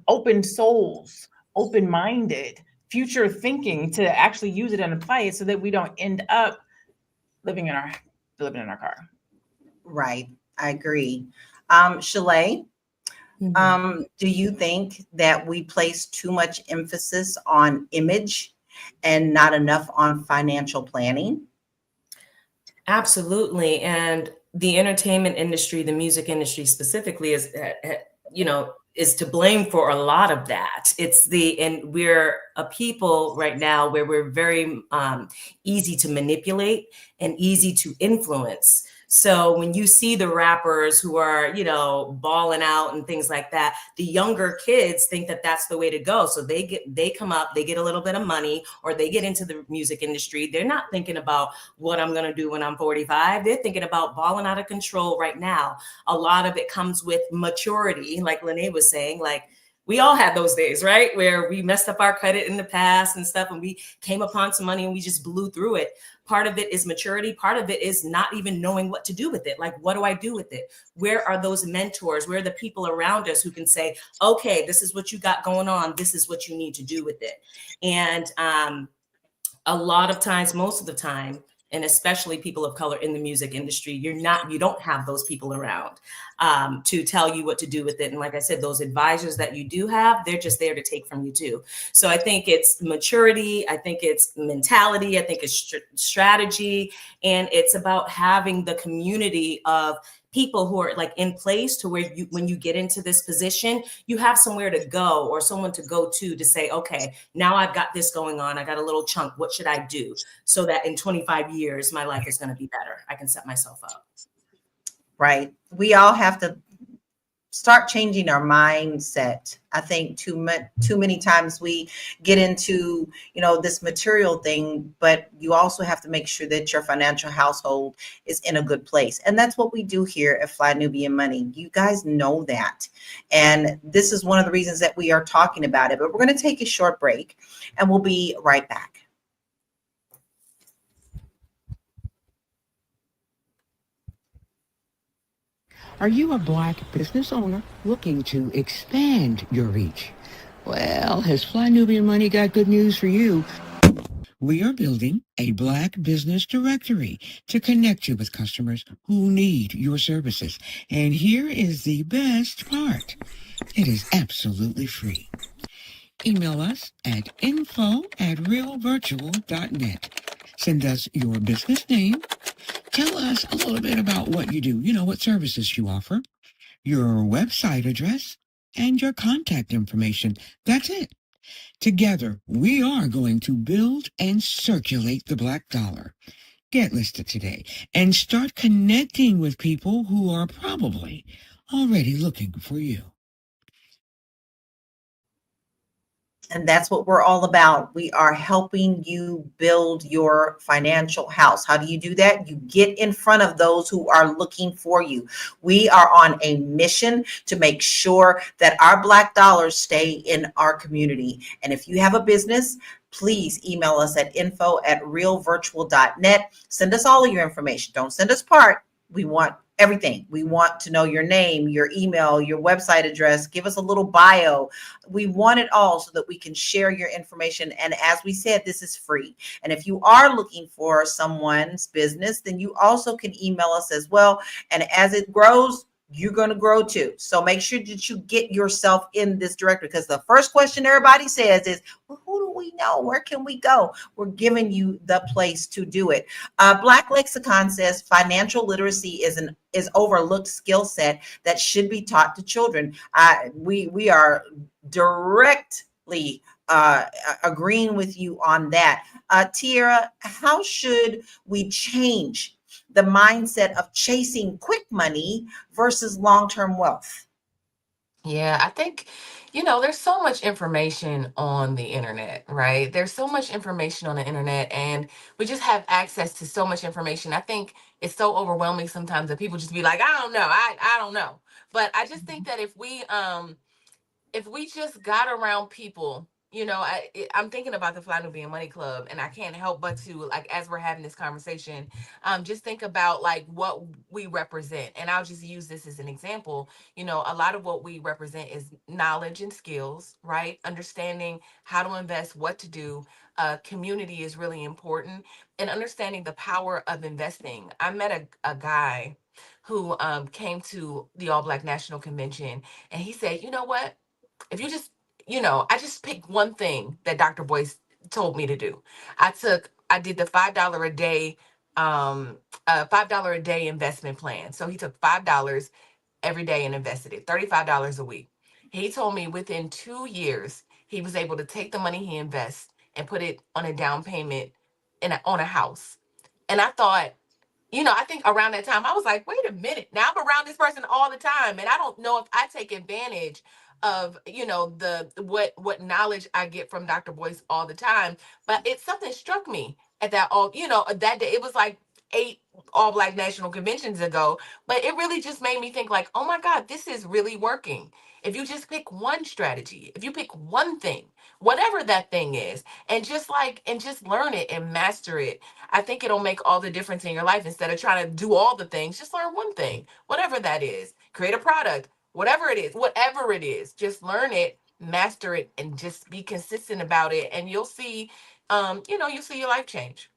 open souls, open-minded, future thinking to actually use it and apply it, so that we don't end up living in our car. Right. I agree. Shalay, do you think that we place too much emphasis on image and not enough on financial planning? Absolutely. And the entertainment industry, the music industry specifically, is to blame for a lot of that. And we're a people right now where we're very easy to manipulate and easy to influence. So when you see the rappers who are, balling out and things like that, the younger kids think that that's the way to go. So they come up, they get a little bit of money, or they get into the music industry. They're not thinking about what I'm going to do when I'm 45. They're thinking about balling out of control right now. A lot of it comes with maturity, like Lene was saying, like, we all had those days, right? Where we messed up our credit in the past and stuff, and we came upon some money and we just blew through it. Part of it is maturity. Part of it is not even knowing what to do with it. Like, what do I do with it? Where are those mentors? Where are the people around us who can say, okay, this is what you got going on. This is what you need to do with it. And a lot of times, most of the time, and especially people of color in the music industry, you don't have those people around to tell you what to do with it. And like I said, those advisors that you do have, they're just there to take from you too. So I think it's maturity. I think it's mentality. I think it's strategy. And it's about having the community of people who are like in place to where when you get into this position, you have somewhere to go or someone to go to say, okay, now I've got this going on. I got a little chunk. What should I do so that in 25 years, my life is going to be better? I can set myself up. Right. We all have to start changing our mindset. I think too many times we get into, this material thing, but you also have to make sure that your financial household is in a good place. And that's what we do here at Fly Nubian Money. You guys know that. And this is one of the reasons that we are talking about it. But we're going to take a short break and we'll be right back. Are you a Black business owner looking to expand your reach? Well, has Fly Nubian Money got good news for you? We are building a Black business directory to connect you with customers who need your services. And here is the best part. It is absolutely free. Email us at info@realvirtual.net. Send us your business name. Tell us a little bit about what you do, what services you offer, your website address, and your contact information. That's it. Together, we are going to build and circulate the Black dollar. Get listed today and start connecting with people who are probably already looking for you. And that's what we're all about. We are helping you build your financial house. How do you do that? You get in front of those who are looking for you. We are on a mission to make sure that our Black dollars stay in our community. And if you have a business, please email us at info@realvirtual.net. Send us all of your information. Don't send us part. We want everything. We want to know your name, your email, your website address. Give us a little bio. We want it all so that we can share your information. And as we said, this is free. And if you are looking for someone's business, then you also can email us as well. And as it grows, you're going to grow too. So make sure that you get yourself in this directory, because the first question everybody says is, well, who do we know? Where can we go? We're giving you the place to do it. Black Lexicon says financial literacy is overlooked skill set that should be taught to children. We are directly agreeing with you on that. Tiara, how should we change the mindset of chasing quick money versus long-term wealth? Yeah, I think, there's so much information on the internet, right? There's so much information on the internet, and we just have access to so much information. I think it's so overwhelming sometimes that people just be like, I don't know, I don't know. But I just think that if we just got around people, I'm thinking about the Fly Nubian Money Club, and I can't help but to, like, as we're having this conversation, just think about like what we represent. And I'll just use this as an example. A lot of what we represent is knowledge and skills, right? Understanding how to invest, what to do. Community is really important, and understanding the power of investing. I met a guy who came to the All Black National Convention, and he said, you know what? If you just, I just picked one thing that Dr. Boyce told me to do. I did the $5 a day, $5 a day investment plan. So he took $5 every day and invested it, $35 a week. He told me within 2 years, he was able to take the money he invests and put it on a down payment on a house. And I thought, I think around that time I was like, wait a minute. Now I'm around this person all the time, and I don't know if I take advantage of, the what knowledge I get from Dr. Boyce all the time. But something struck me at that day. It was like 8 All Black National Conventions ago, but it really just made me think like, oh my God, this is really working. If you just pick one strategy, if you pick one thing, whatever that thing is, and just learn it and master it, I think it'll make all the difference in your life. Instead of trying to do all the things, just learn one thing, whatever that is. Create a product, whatever it is, just learn it, master it, and just be consistent about it. And you'll see, you'll see your life change.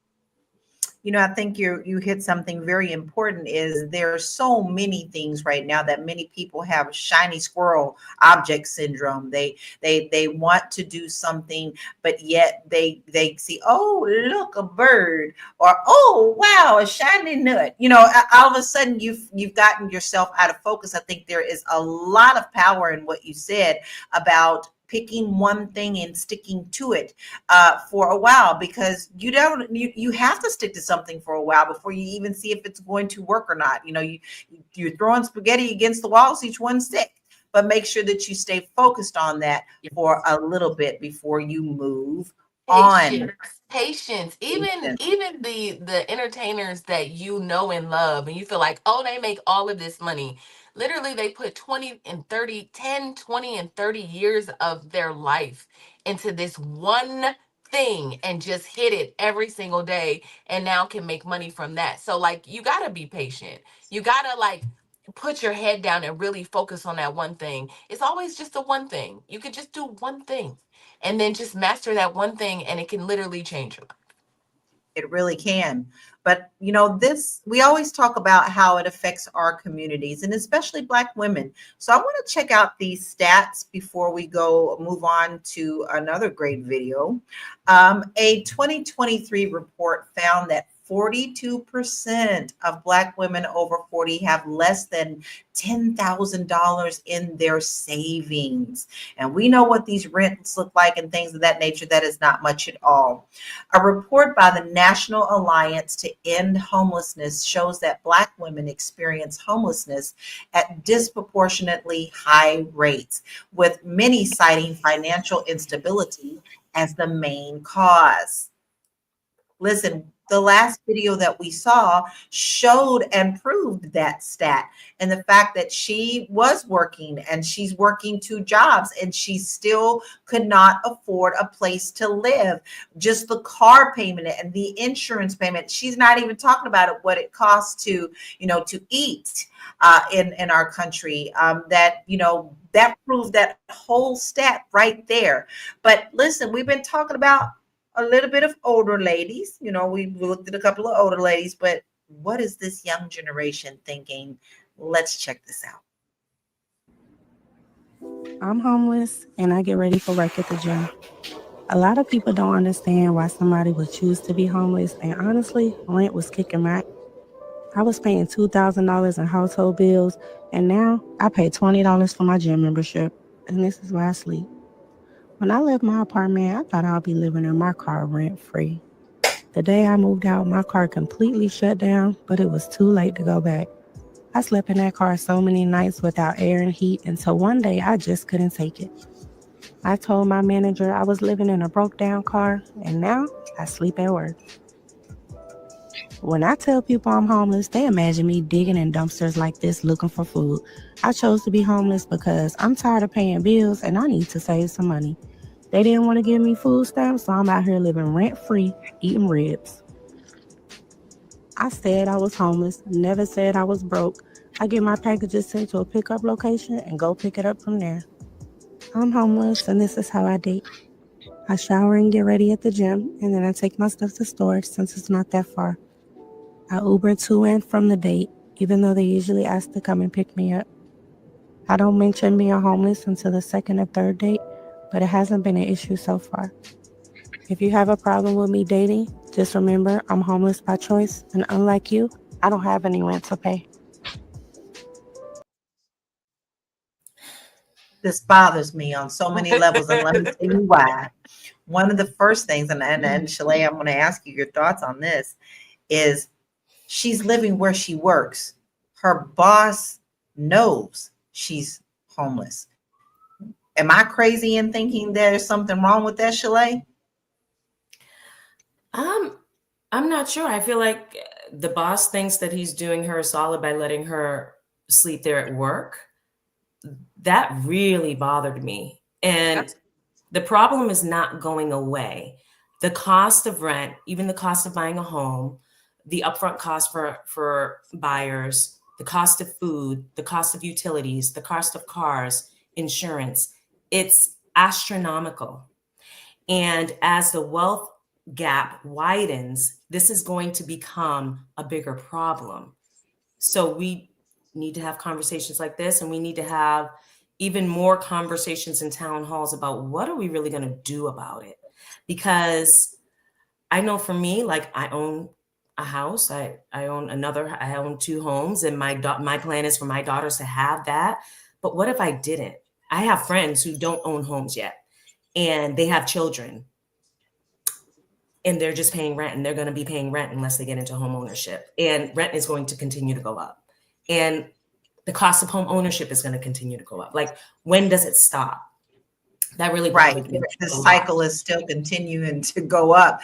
I think you hit something very important. Is there are so many things right now that many people have shiny squirrel object syndrome. They want to do something, but yet they see, oh, look, a bird, or oh, wow, a shiny nut. All of a sudden you've gotten yourself out of focus. I think there is a lot of power in what you said about picking one thing and sticking to it for a while, because you have to stick to something for a while before you even see if it's going to work or not. You're throwing spaghetti against the walls, each one stick, but make sure that you stay focused on that for a little bit before you move on. Patience. Even the entertainers that you know and love, and you feel like, oh, they make all of this money. Literally, they put 20 and 30, 10, 20 and 30 years of their life into this one thing and just hit it every single day, and now can make money from that. So like, you got to be patient. You got to like put your head down and really focus on that one thing. It's always just the one thing. You could just do one thing and then just master that one thing, and it can literally change your life. It really can. But we always talk about how it affects our communities, and especially Black women. So I want to check out these stats before we move on to another great video. A 2023 report found that 42% of Black women over 40 have less than $10,000 in their savings. And we know what these rents look like and things of that nature. That is not much at all. A report by the National Alliance to End Homelessness shows that Black women experience homelessness at disproportionately high rates, with many citing financial instability as the main cause. Listen, the last video that we saw showed and proved that stat, and the fact that she was working, and she's working 2 jobs, and she still could not afford a place to live. Just the car payment and the insurance payment. She's not even talking about it, what it costs to eat in our country. That proves that whole stat right there. But listen, we've been talking about a little bit of older ladies. We looked at a couple of older ladies, but what is this young generation thinking Let's check this out. I'm homeless and I get ready for work at the gym. A lot of people don't understand why somebody would choose to be homeless, and honestly, rent was kicking back. I was paying $2,000 in household bills, and now I pay $20 for my gym membership, and this is where I sleep. When I left my apartment, I thought I'd be living in my car rent free. The day I moved out, my car completely shut down, but it was too late to go back. I slept in that car so many nights without air and heat until one day I just couldn't take it. I told my manager I was living in a broke down car, and now I sleep at work. When I tell people I'm homeless, they imagine me digging in dumpsters like this looking for food. I chose to be homeless because I'm tired of paying bills and I need to save some money. They didn't want to give me food stamps, so I'm out here living rent free, eating ribs. I said I was homeless, never said I was broke. I get my packages sent to a pickup location and go pick it up from there. I'm homeless, and this is how I date. I shower and get ready at the gym, and then I take my stuff to storage since it's not that far. I Uber to and from the date, even though they usually ask to come and pick me up. I don't mention being homeless until the second or third date, but it hasn't been an issue so far. If you have a problem with me dating, just remember I'm homeless by choice, and unlike you, I don't have any rent to pay. This bothers me on so many levels, and let me tell you why. One of the first things, and Shalay, I'm going to ask you your thoughts on this, is she's living where she works. Her boss knows she's homeless. Am I crazy in thinking there's something wrong with that, Shalay? I'm not sure. I feel like the boss thinks that he's doing her a solid by letting her sleep there at work. That really bothered me. And the problem is not going away. The cost of rent, even the cost of buying a home, the upfront cost for buyers, the cost of food, the cost of utilities, the cost of cars, insurance, it's astronomical. And as the wealth gap widens, this is going to become a bigger problem. So we need to have conversations like this, and we need to have even more conversations in town halls about what are we really going to do about it? Because I know for me, like I own a house, I own two homes, and my plan is for my daughters to have that. But what if I didn't? I have friends who don't own homes yet, and they have children, and they're just paying rent, and they're going to be paying rent unless they get into home ownership. And rent is going to continue to go up. And the cost of home ownership is going to continue to go up. Like, when does it stop? That really bothered me. The cycle is still continuing to go up.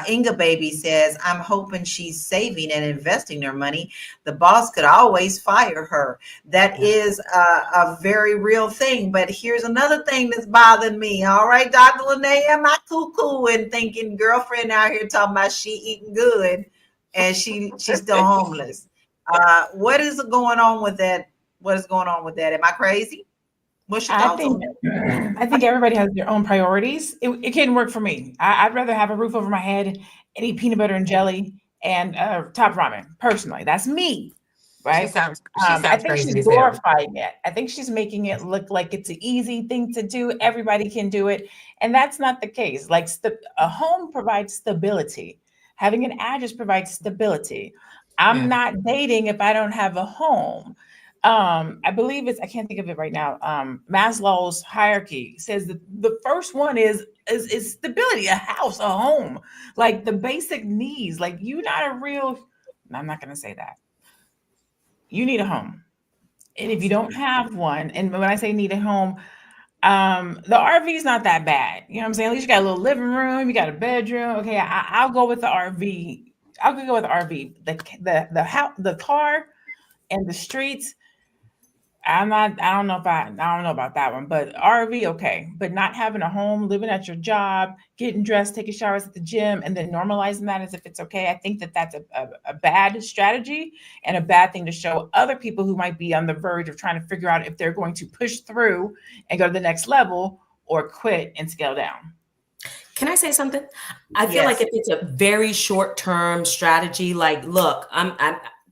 Inga Baby says, I'm hoping she's saving and investing her money. The boss could always fire her. That is a very real thing. But here's another thing that's bothering me. All right, Dr. Lene, am I cuckoo and thinking girlfriend out here talking about she eating good and she's still homeless? What is going on with that? What is going on with that? Am I crazy? What's your thoughts on that? I think everybody has their own priorities. It can work for me. I'd rather have a roof over my head and eat peanut butter and jelly and top ramen. Personally, that's me, right? She sounds I think crazy she's as hell. glorifying it. I think she's making it look like it's an easy thing to do. Everybody can do it, and that's not the case. Like a home provides stability. Having an address provides stability. I'm not dating if I don't have a home. I believe I can't think of it right now. Maslow's hierarchy says that the first one is stability, a house, a home, like the basic needs. Like I'm not going to say that. You need a home. And if you don't have one, and when I say need a home, the RV is not that bad. You know what I'm saying? At least you got a little living room, you got a bedroom. Okay, I'll go with the RV. I'll go with the RV. The house, the car, and the streets. I don't know about that one, but RV, okay. But not having a home, living at your job, getting dressed, taking showers at the gym, and then normalizing that as if it's okay. I think that's a bad strategy and a bad thing to show other people who might be on the verge of trying to figure out if they're going to push through and go to the next level or quit and scale down. Can I say something? I feel like if it's a very short-term strategy, like, look, I'm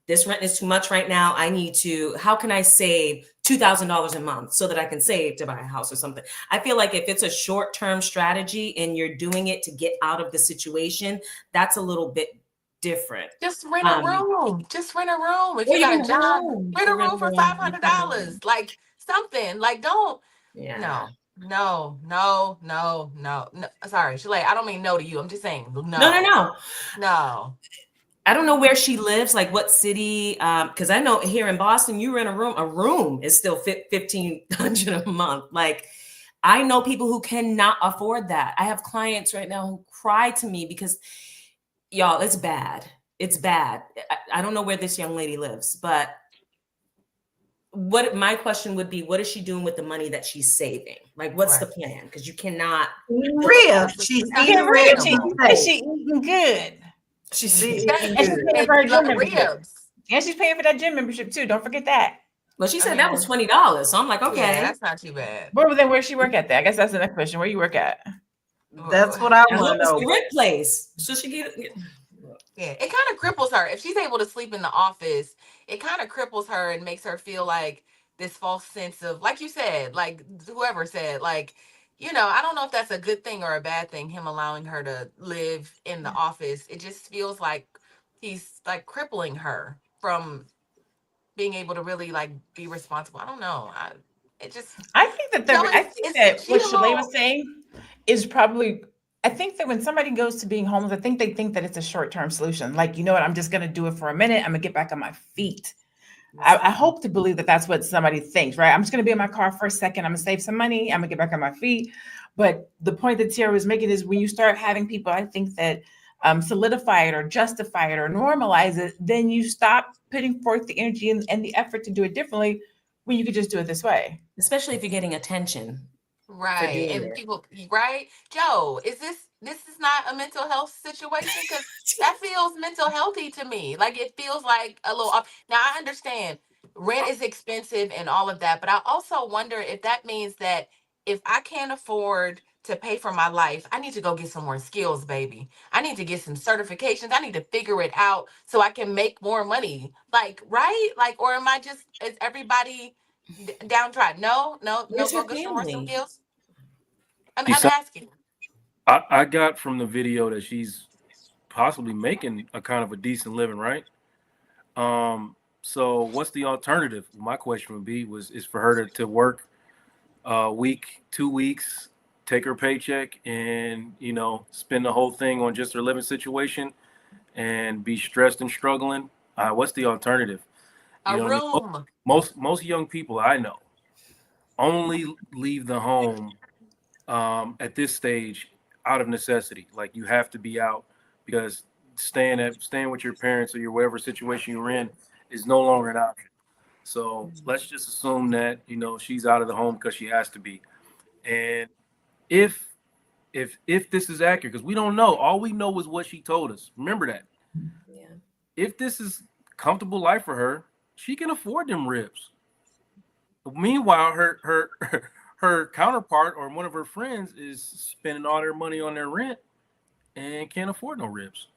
this rent is too much right now. I need to, how can I save $2,000 a month so that I can save to buy a house or something? I feel like if it's a short-term strategy and you're doing it to get out of the situation, that's a little bit different. Just rent a room. Just rent a room. If you got a job, rent a room for $500. Like something. Like don't. Yeah. No. Sorry, Shalay. I don't mean no to you. I'm just saying no. No. I don't know where she lives, like what city, because I know here in Boston, you rent a room is still $1,500 a month. Like, I know people who cannot afford that. I have clients right now who cry to me because, y'all, it's bad. It's bad. I don't know where this young lady lives, but what my question would be, what is she doing with the money that she's saving? Like, what's the plan? Because you cannot. Ribs. She's eating ribs. She's eating good. She's paying for her gym membership. And she's paying for that gym membership too. Don't forget that. Well, she said that was $20. So I'm like, okay. Yeah, that's not too bad. Where she work at? I guess that's the next question. Where you work at? That's what I want to know. It's the rent place. So she get. Yeah, it kind of cripples her. If she's able to sleep in the office, it kind of cripples her and makes her feel like this false sense of, like you said, like whoever said, like, you know, I don't know if that's a good thing or a bad thing, him allowing her to live in the office. It just feels like he's like crippling her from being able to really like be responsible. I don't know. I think that what Shalay was saying is probably, I think that when somebody goes to being homeless, I think they think that it's a short-term solution. Like, you know what, I'm just going to do it for a minute. I'm going to get back on my feet. I hope to believe that that's what somebody thinks, right? I'm just going to be in my car for a second. I'm going to save some money. I'm going to get back on my feet. But the point that Tiara was making is when you start having people, I think that solidify it or justify it or normalize it, then you stop putting forth the energy and the effort to do it differently when you could just do it this way. Especially if you're getting attention. Right. And people, right? Joe, this is not a mental health situation? Because that feels mental healthy to me. Like it feels like a little off. Now I understand rent is expensive and all of that, but I also wonder if that means that if I can't afford to pay for my life, I need to go get some more skills, baby. I need to get some certifications. I need to figure it out so I can make more money. Like, right? Like, or am I just, is everybody downtrodden? No, go get some more skills. I'm asking. I got from the video that she's possibly making a kind of a decent living, right? So what's the alternative? My question would be is for her to work a week, 2 weeks, take her paycheck and, you know, spend the whole thing on just her living situation and be stressed and struggling. What's the alternative? A room. Most young people I know only leave the home at this stage out of necessity. Like you have to be out because staying with your parents or your whatever situation you're in is no longer an option. So let's just assume that, you know, she's out of the home because she has to be. And if this is accurate, because we don't know, all we know is what she told us. Remember that. Yeah. If this is comfortable life for her, she can afford them ribs. Meanwhile, her counterpart or one of her friends is spending all their money on their rent and can't afford no ribs.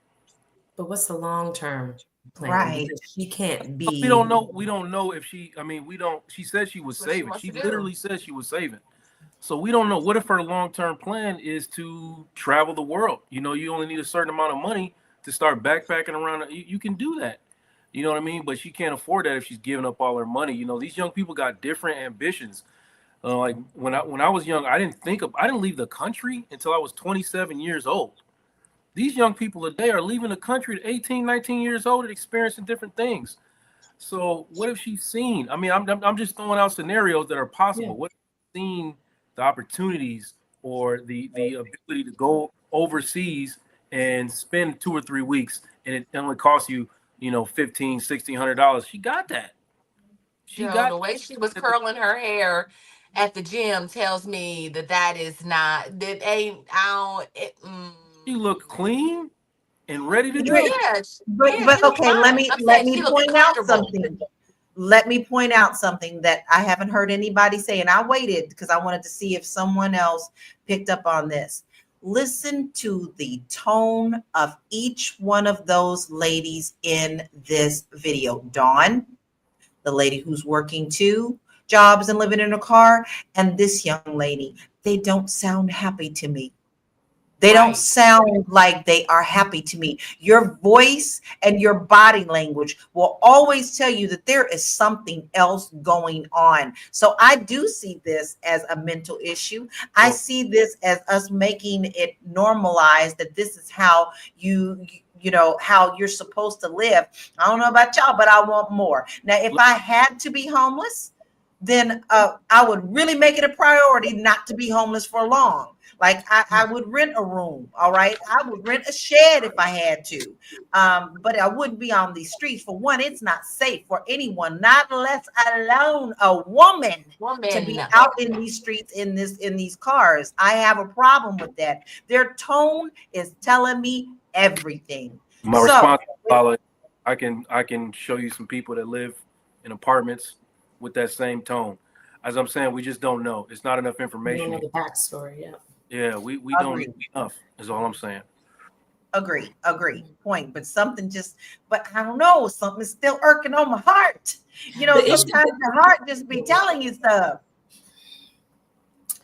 But what's the long-term plan? Right. Because she can't be. We don't know if she, she said she was saving. She literally said she was saving. So we don't know. What if her long-term plan is to travel the world? You know, you only need a certain amount of money to start backpacking around. You can do that. You know what I mean? But she can't afford that if she's giving up all her money. You know, these young people got different ambitions. Like when I was young, I didn't leave the country until I was 27 years old. These young people today are leaving the country at 18, 19 years old and experiencing different things. So what if she's seen? I mean, I'm just throwing out scenarios that are possible. Yeah. What if she's seen the opportunities or the ability to go overseas and spend 2 or 3 weeks and it only costs you, you know, $1,500, $1,600? She got that. The way she was curling her hair at the gym tells me that is not, She looked clean and ready to do it. But okay, let me point out something. Let me point out something that I haven't heard anybody say, and I waited because I wanted to see if someone else picked up on this. Listen to the tone of each one of those ladies in this video. Dawn, the lady who's working 2 jobs and living in a car, and this young lady. They don't sound happy to me. They don't sound like they are happy to me. Your voice and your body language will always tell you that there is something else going on. So I do see this as a mental issue. I see this as us making it normalized that this is how how you're supposed to live. I don't know about y'all, but I want more. Now, if I had to be homeless, then I would really make it a priority not to be homeless for long. Like I would rent a room. All right. I would rent a shed if I had to. But I wouldn't be on these streets. For one, it's not safe for anyone, not less alone a woman to be out in these streets in these cars. I have a problem with that. Their tone is telling me everything. My response, Paula, I can show you some people that live in apartments with that same tone. As I'm saying, we just don't know. It's not enough information. We don't know the backstory. Yeah. Yeah, we don't know enough, is all I'm saying. Agree. Point. But but I don't know, something's still irking on my heart. Sometimes the heart just be telling you stuff.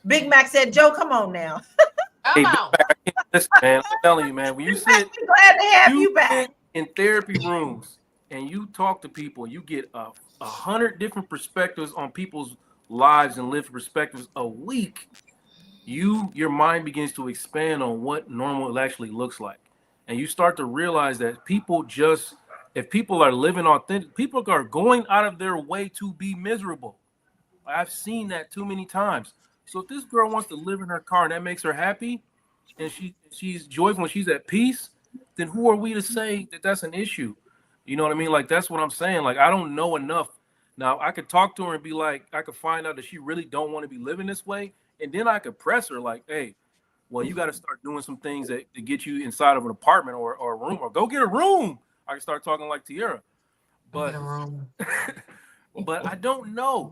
Big Mac said, Joe, come on now. Hey, Big Mac, listen, man, I'm telling you, man, when you sit glad to have you back in therapy rooms and you talk to people, you get 100 different perspectives on people's lives and lived perspectives a week. Your mind begins to expand on what normal actually looks like. And you start to realize that if people are living authentic, people are going out of their way to be miserable. I've seen that too many times. So if this girl wants to live in her car and that makes her happy and she's joyful and she's at peace, then who are we to say that that's an issue? You know what I mean? Like, that's what I'm saying. Like, I don't know enough. Now, I could talk to her and be like, I could find out that she really don't want to be living this way. And then I could press her like, hey, well, you got to start doing some things to get you inside of an apartment or a room, or go get a room. I can start talking like Tierra. But but I don't know.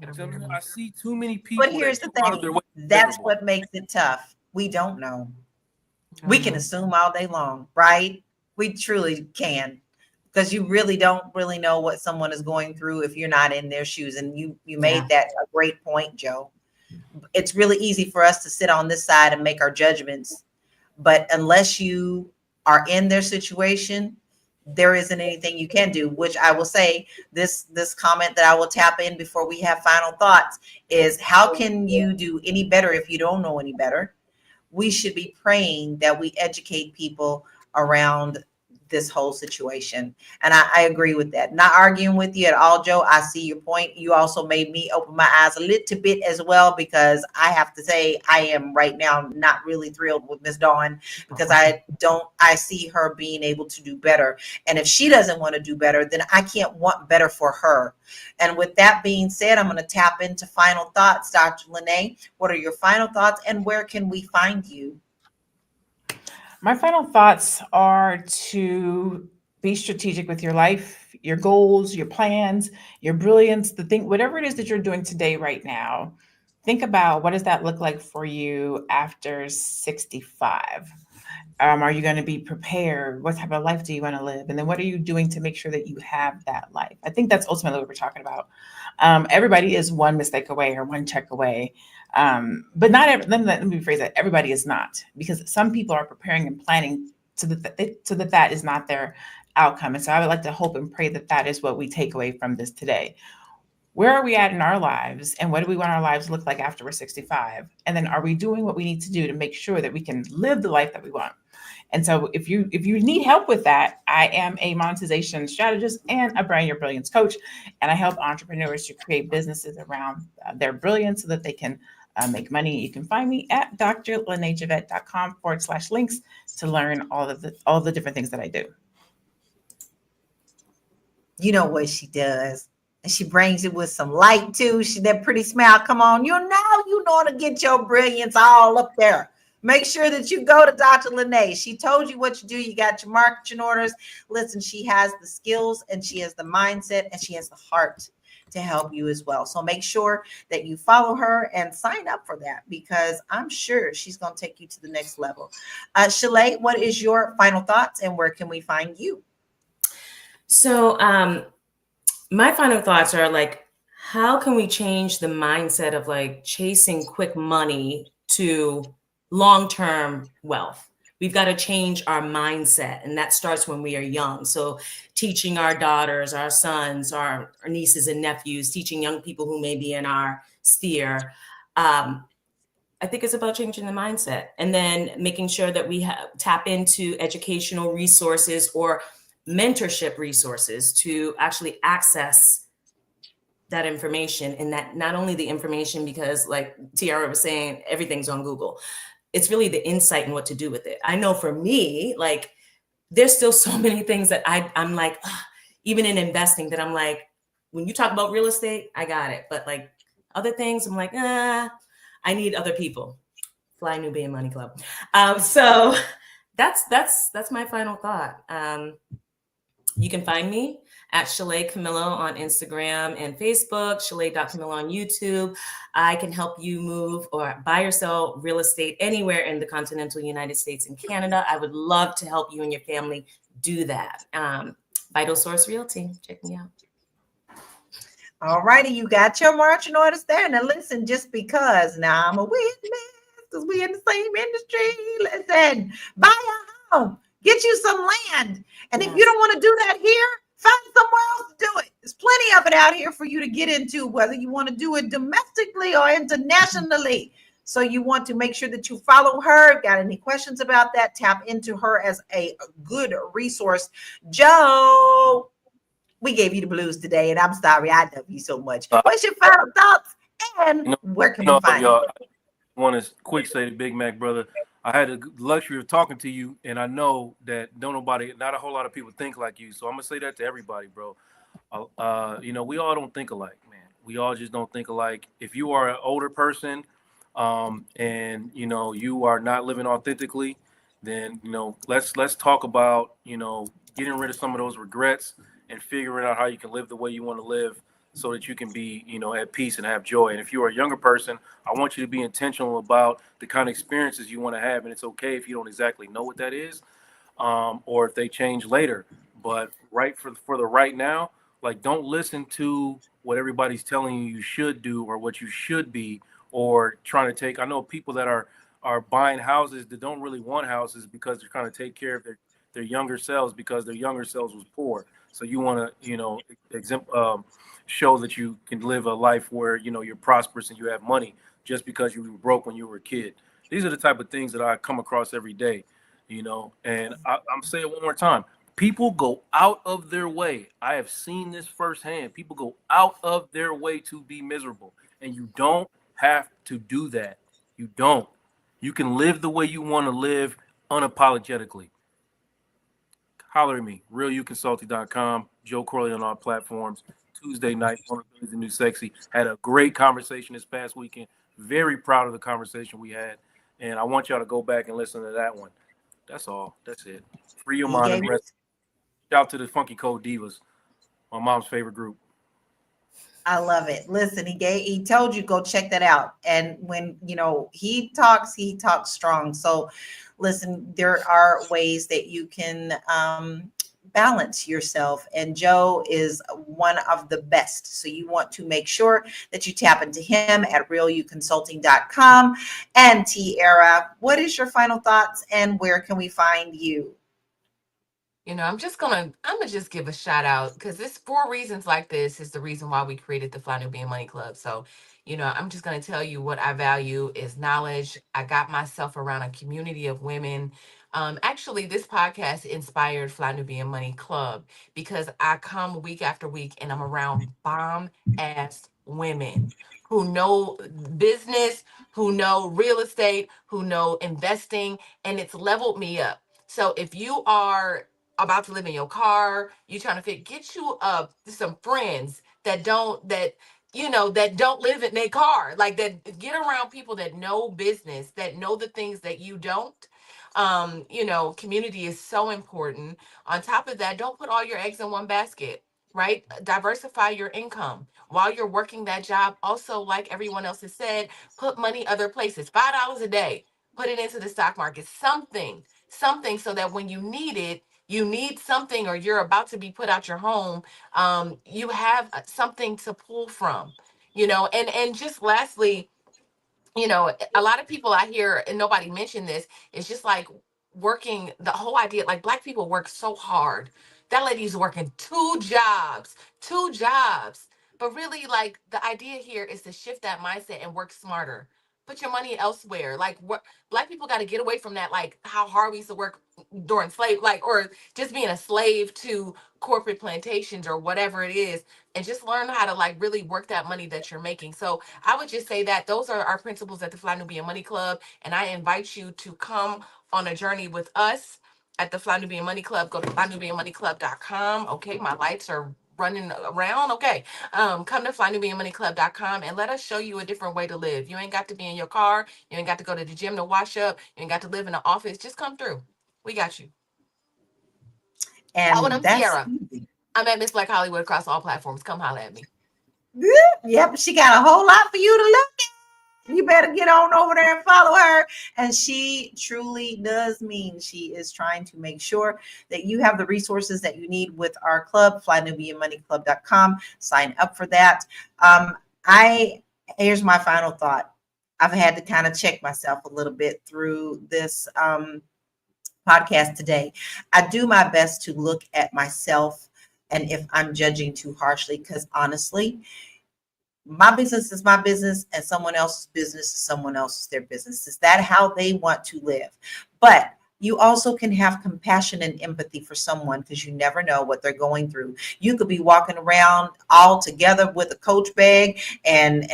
I see too many people. But here's the thing. That's what makes it tough. We don't know. We can assume all day long, right? We truly can. Because you really don't really know what someone is going through if you're not in their shoes. And you made that a great point, Joe. It's really easy for us to sit on this side and make our judgments. But unless you are in their situation, there isn't anything you can do, which I will say this comment that I will tap in before we have final thoughts is, how can you do any better if you don't know any better? We should be praying that we educate people around this whole situation. And I agree with that. Not arguing with you at all, Joe. I see your point. You also made me open my eyes a little bit as well, because I have to say I am right now not really thrilled with Miss Dawn, because I see her being able to do better. And if she doesn't want to do better, then I can't want better for her. And with that being said, I'm going to tap into final thoughts. Dr. Lene, what are your final thoughts and where can we find you? My final thoughts are to be strategic with your life, your goals, your plans, your brilliance, whatever it is that you're doing today, right now. Think about, what does that look like for you after 65? Are you going to be prepared? What type of life do you want to live? And then what are you doing to make sure that you have that life? I think that's ultimately what we're talking about. Everybody is one mistake away or one check away. But let me rephrase that. Everybody is not, because some people are preparing and planning so that is not their outcome. And so I would like to hope and pray that that is what we take away from this today. Where are we at in our lives, and what do we want our lives to look like after we're 65? And then are we doing what we need to do to make sure that we can live the life that we want? And so if you need help with that, I am a monetization strategist and a brand your brilliance coach. And I help entrepreneurs to create businesses around their brilliance so that they can make money. You can find me at drlenejavette.com/links to learn all the different things that I do. You know what she does. And she brings it with some light too. That pretty smile. Come on. You know to get your brilliance all up there. Make sure that you go to Dr. Lene. She told you what to do. You got your marketing orders. Listen, she has the skills and she has the mindset and she has the heart to help you as well. So make sure that you follow her and sign up for that, because I'm sure she's going to take you to the next level. Shalay, what is your final thoughts and where can we find you? So, my final thoughts are like, how can we change the mindset of like chasing quick money to long-term wealth? We've got to change our mindset, and that starts when we are young. So teaching our daughters, our sons, our nieces and nephews, teaching young people who may be in our sphere. I think it's about changing the mindset, and then making sure that we tap into educational resources or mentorship resources to actually access that information. And that not only the information, because like Tiara was saying, everything's on Google. It's really the insight and what to do with it. I know for me, like there's still so many things that I'm like, ugh, even in investing, that I'm like, when you talk about real estate, I got it. But like other things, I'm like, I need other people. Fly Nubian Money Club. So that's my final thought. You can find me at Shalay Camillo on Instagram and Facebook, Shalay.Camillo on YouTube. I can help you move or buy or sell real estate anywhere in the continental United States and Canada. I would love to help you and your family do that. Vital Source Realty, check me out. All righty, you got your marching orders there. Now listen, just because now I'm a witness, because we in the same industry. Listen, buy a home, get you some land. And if you don't want to do that here, find somewhere else to do it. There's plenty of it out here for you to get into, whether you want to do it domestically or internationally. So you want to make sure that you follow her. Got any questions about that? Tap into her as a good resource. Joe, we gave you the blues today, and I'm sorry. I love you so much. What's your final thoughts, and where can we find you? I want to quick say to Big Mac, brother, I had the luxury of talking to you, and I know that not a whole lot of people think like you. So I'm gonna say that to everybody, bro. We all don't think alike, man. We all just don't think alike. If you are an older person, and you are not living authentically, then let's talk about getting rid of some of those regrets and figuring out how you can live the way you want to live, so that you can be at peace and have joy. And if you're a younger person, I want you to be intentional about the kind of experiences you want to have, and it's okay if you don't exactly know what that is, or if they change later. But right for the right now, like, don't listen to what everybody's telling you should do or what you should be, or trying to take. I know people that are buying houses that don't really want houses because they're trying to take care of their younger selves, because their younger selves was poor. So you want to show that you can live a life where you're prosperous and you have money, just because you were broke when you were a kid. These are the type of things that I come across every day. And I'm saying it one more time. People go out of their way. I have seen this firsthand. People go out of their way to be miserable, and you don't have to do that. You don't. You can live the way you want to live unapologetically. Holler at me, realuconsulting.com, Joe Corley on all platforms. Tuesday night, Vulnerability is the New Sexy. Had a great conversation this past weekend. Very proud of the conversation we had. And I want y'all to go back and listen to that one. That's all. That's it. Free your mind and rest. Shout out to the Funky Cold Divas, my mom's favorite group. I love it. Listen, he told you go check that out. And when he talks strong. So listen, there are ways that you can balance yourself, and Joe is one of the best. So you want to make sure that you tap into him at realuconsulting.com. And Tiara, what is your final thoughts, and where can we find you? I'm gonna just give a shout out, because this, for reasons like this, is the reason why we created the Fly Nubian Money Club. So, I'm just gonna tell you what I value is knowledge. I got myself around a community of women. Actually, this podcast inspired Fly Nubian Money Club, because I come week after week and I'm around bomb ass women who know business, who know real estate, who know investing, and it's leveled me up. So if you are about to live in your car, you trying to get you some friends that don't live in their car, like that, get around people that know business, that know the things that you don't. Community is so important. On top of that, don't put all your eggs in one basket. right? Diversify your income while you're working that job. Also, like everyone else has said, put money other places. $5 a day, put it into the stock market, something so that when you need it, you need something, or you're about to be put out your home, you have something to pull from, and just lastly, a lot of people I hear, and nobody mentioned this, it's just like working the whole idea, like Black people work so hard. That lady's working two jobs. But really, like, the idea here is to shift that mindset and work smarter. Put your money elsewhere. Like, what Black people got to get away from that, like how hard we used to work during slave, like, or just being a slave to corporate plantations or whatever it is, and just learn how to like really work that money that you're making. So I would just say that those are our principles at the Fly Nubian Money Club. And I invite you to come on a journey with us at the Fly Nubian Money Club. Go to flynubianmoneyclub.com. Okay, my lights are running around. Okay. Come to flynubianmoneyclub.com and let us show you a different way to live. You ain't got to be in your car. You ain't got to go to the gym to wash up. You ain't got to live in an office. Just come through. We got you. And I'm that's Tiara. easy. I'm at Miss Black Hollywood across all platforms. Come holler at me. Yep, she got a whole lot for you to look at. You better get on over there and follow her. And she truly does mean she is trying to make sure that you have the resources that you need with our club, flynubianmoneyclub.com. Sign up for that. Here's my final thought. I've had to kind of check myself a little bit through this podcast today. I do my best to look at myself and if I'm judging too harshly, because honestly, my business is my business and someone else's business is someone else's their business. Is that how they want to live? But you also can have compassion and empathy for someone because you never know what they're going through. You could be walking around all together with a Coach bag and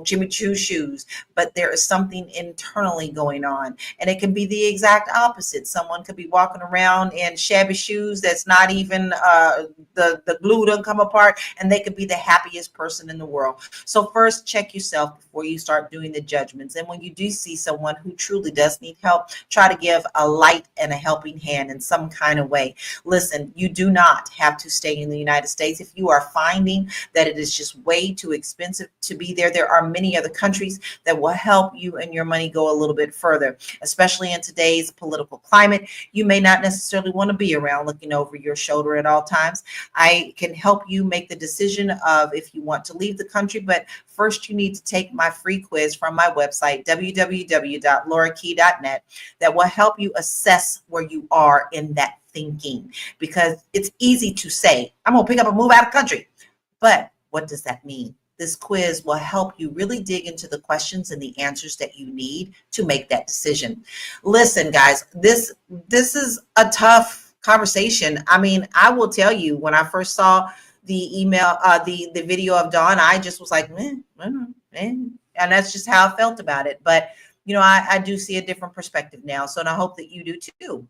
Jimmy Choo shoes, but there is something internally going on, and it can be the exact opposite. Someone could be walking around in shabby shoes that's not even the glue doesn't come apart, and they could be the happiest person in the world. So first, check yourself before you start doing the judgments. And when you do see someone who truly does need help, try to give a light and a helping hand in some kind of way. Listen, you do not have to stay in the United States. If you are finding that it is just way too expensive to be there, there are many other countries that will help you and your money go a little bit further, especially in today's political climate. You may not necessarily want to be around looking over your shoulder at all times. I can help you make the decision of if you want to leave the country, but first you need to take my free quiz from my website, www.laurakey.net, that will help you assess where you are in that thinking, because it's easy to say, I'm going to pick up and move out of country. But what does that mean? This quiz will help you really dig into the questions and the answers that you need to make that decision. Listen, guys, this is a tough conversation. I mean, I will tell you, when I first saw the email, the video of Dawn, I just was like, and that's just how I felt about it. But I do see a different perspective now. So, and I hope that you do too.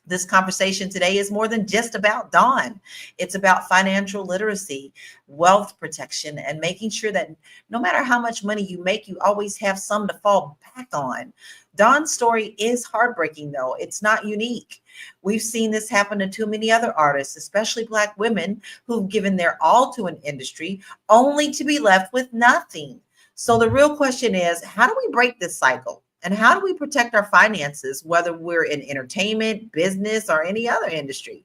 This conversation today is more than just about Dawn. It's about financial literacy, wealth protection, and making sure that no matter how much money you make, you always have some to fall back on. Dawn's story is heartbreaking, though. It's not unique. We've seen this happen to too many other artists, especially Black women who've given their all to an industry only to be left with nothing. So the real question is, how do we break this cycle? And how do we protect our finances, whether we're in entertainment, business, or any other industry?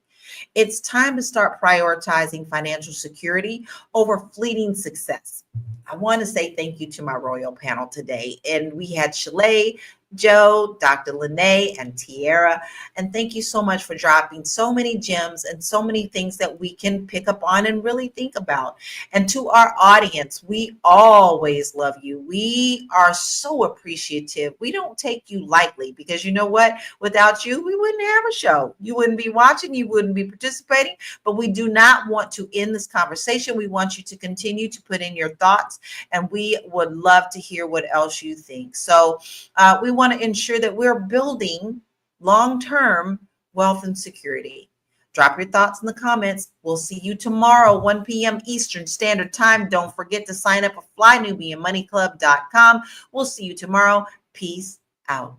It's time to start prioritizing financial security over fleeting success. I want to say thank you to my royal panel today. And we had Shalay, Joe, Dr. Lene, and Tiara. And thank you so much for dropping so many gems and so many things that we can pick up on and really think about. And to our audience, we always love you. We are so appreciative. We don't take you lightly, because you know what? Without you, we wouldn't have a show. You wouldn't be watching, you wouldn't be participating, but we do not want to end this conversation. We want you to continue to put in your thoughts, and we would love to hear what else you think. So we want to ensure that we're building long-term wealth and security. Drop your thoughts in the comments. We'll see you tomorrow, 1 p.m. Eastern Standard Time. Don't forget to sign up at flynubianmoneyclub.com. We'll see you tomorrow. Peace out.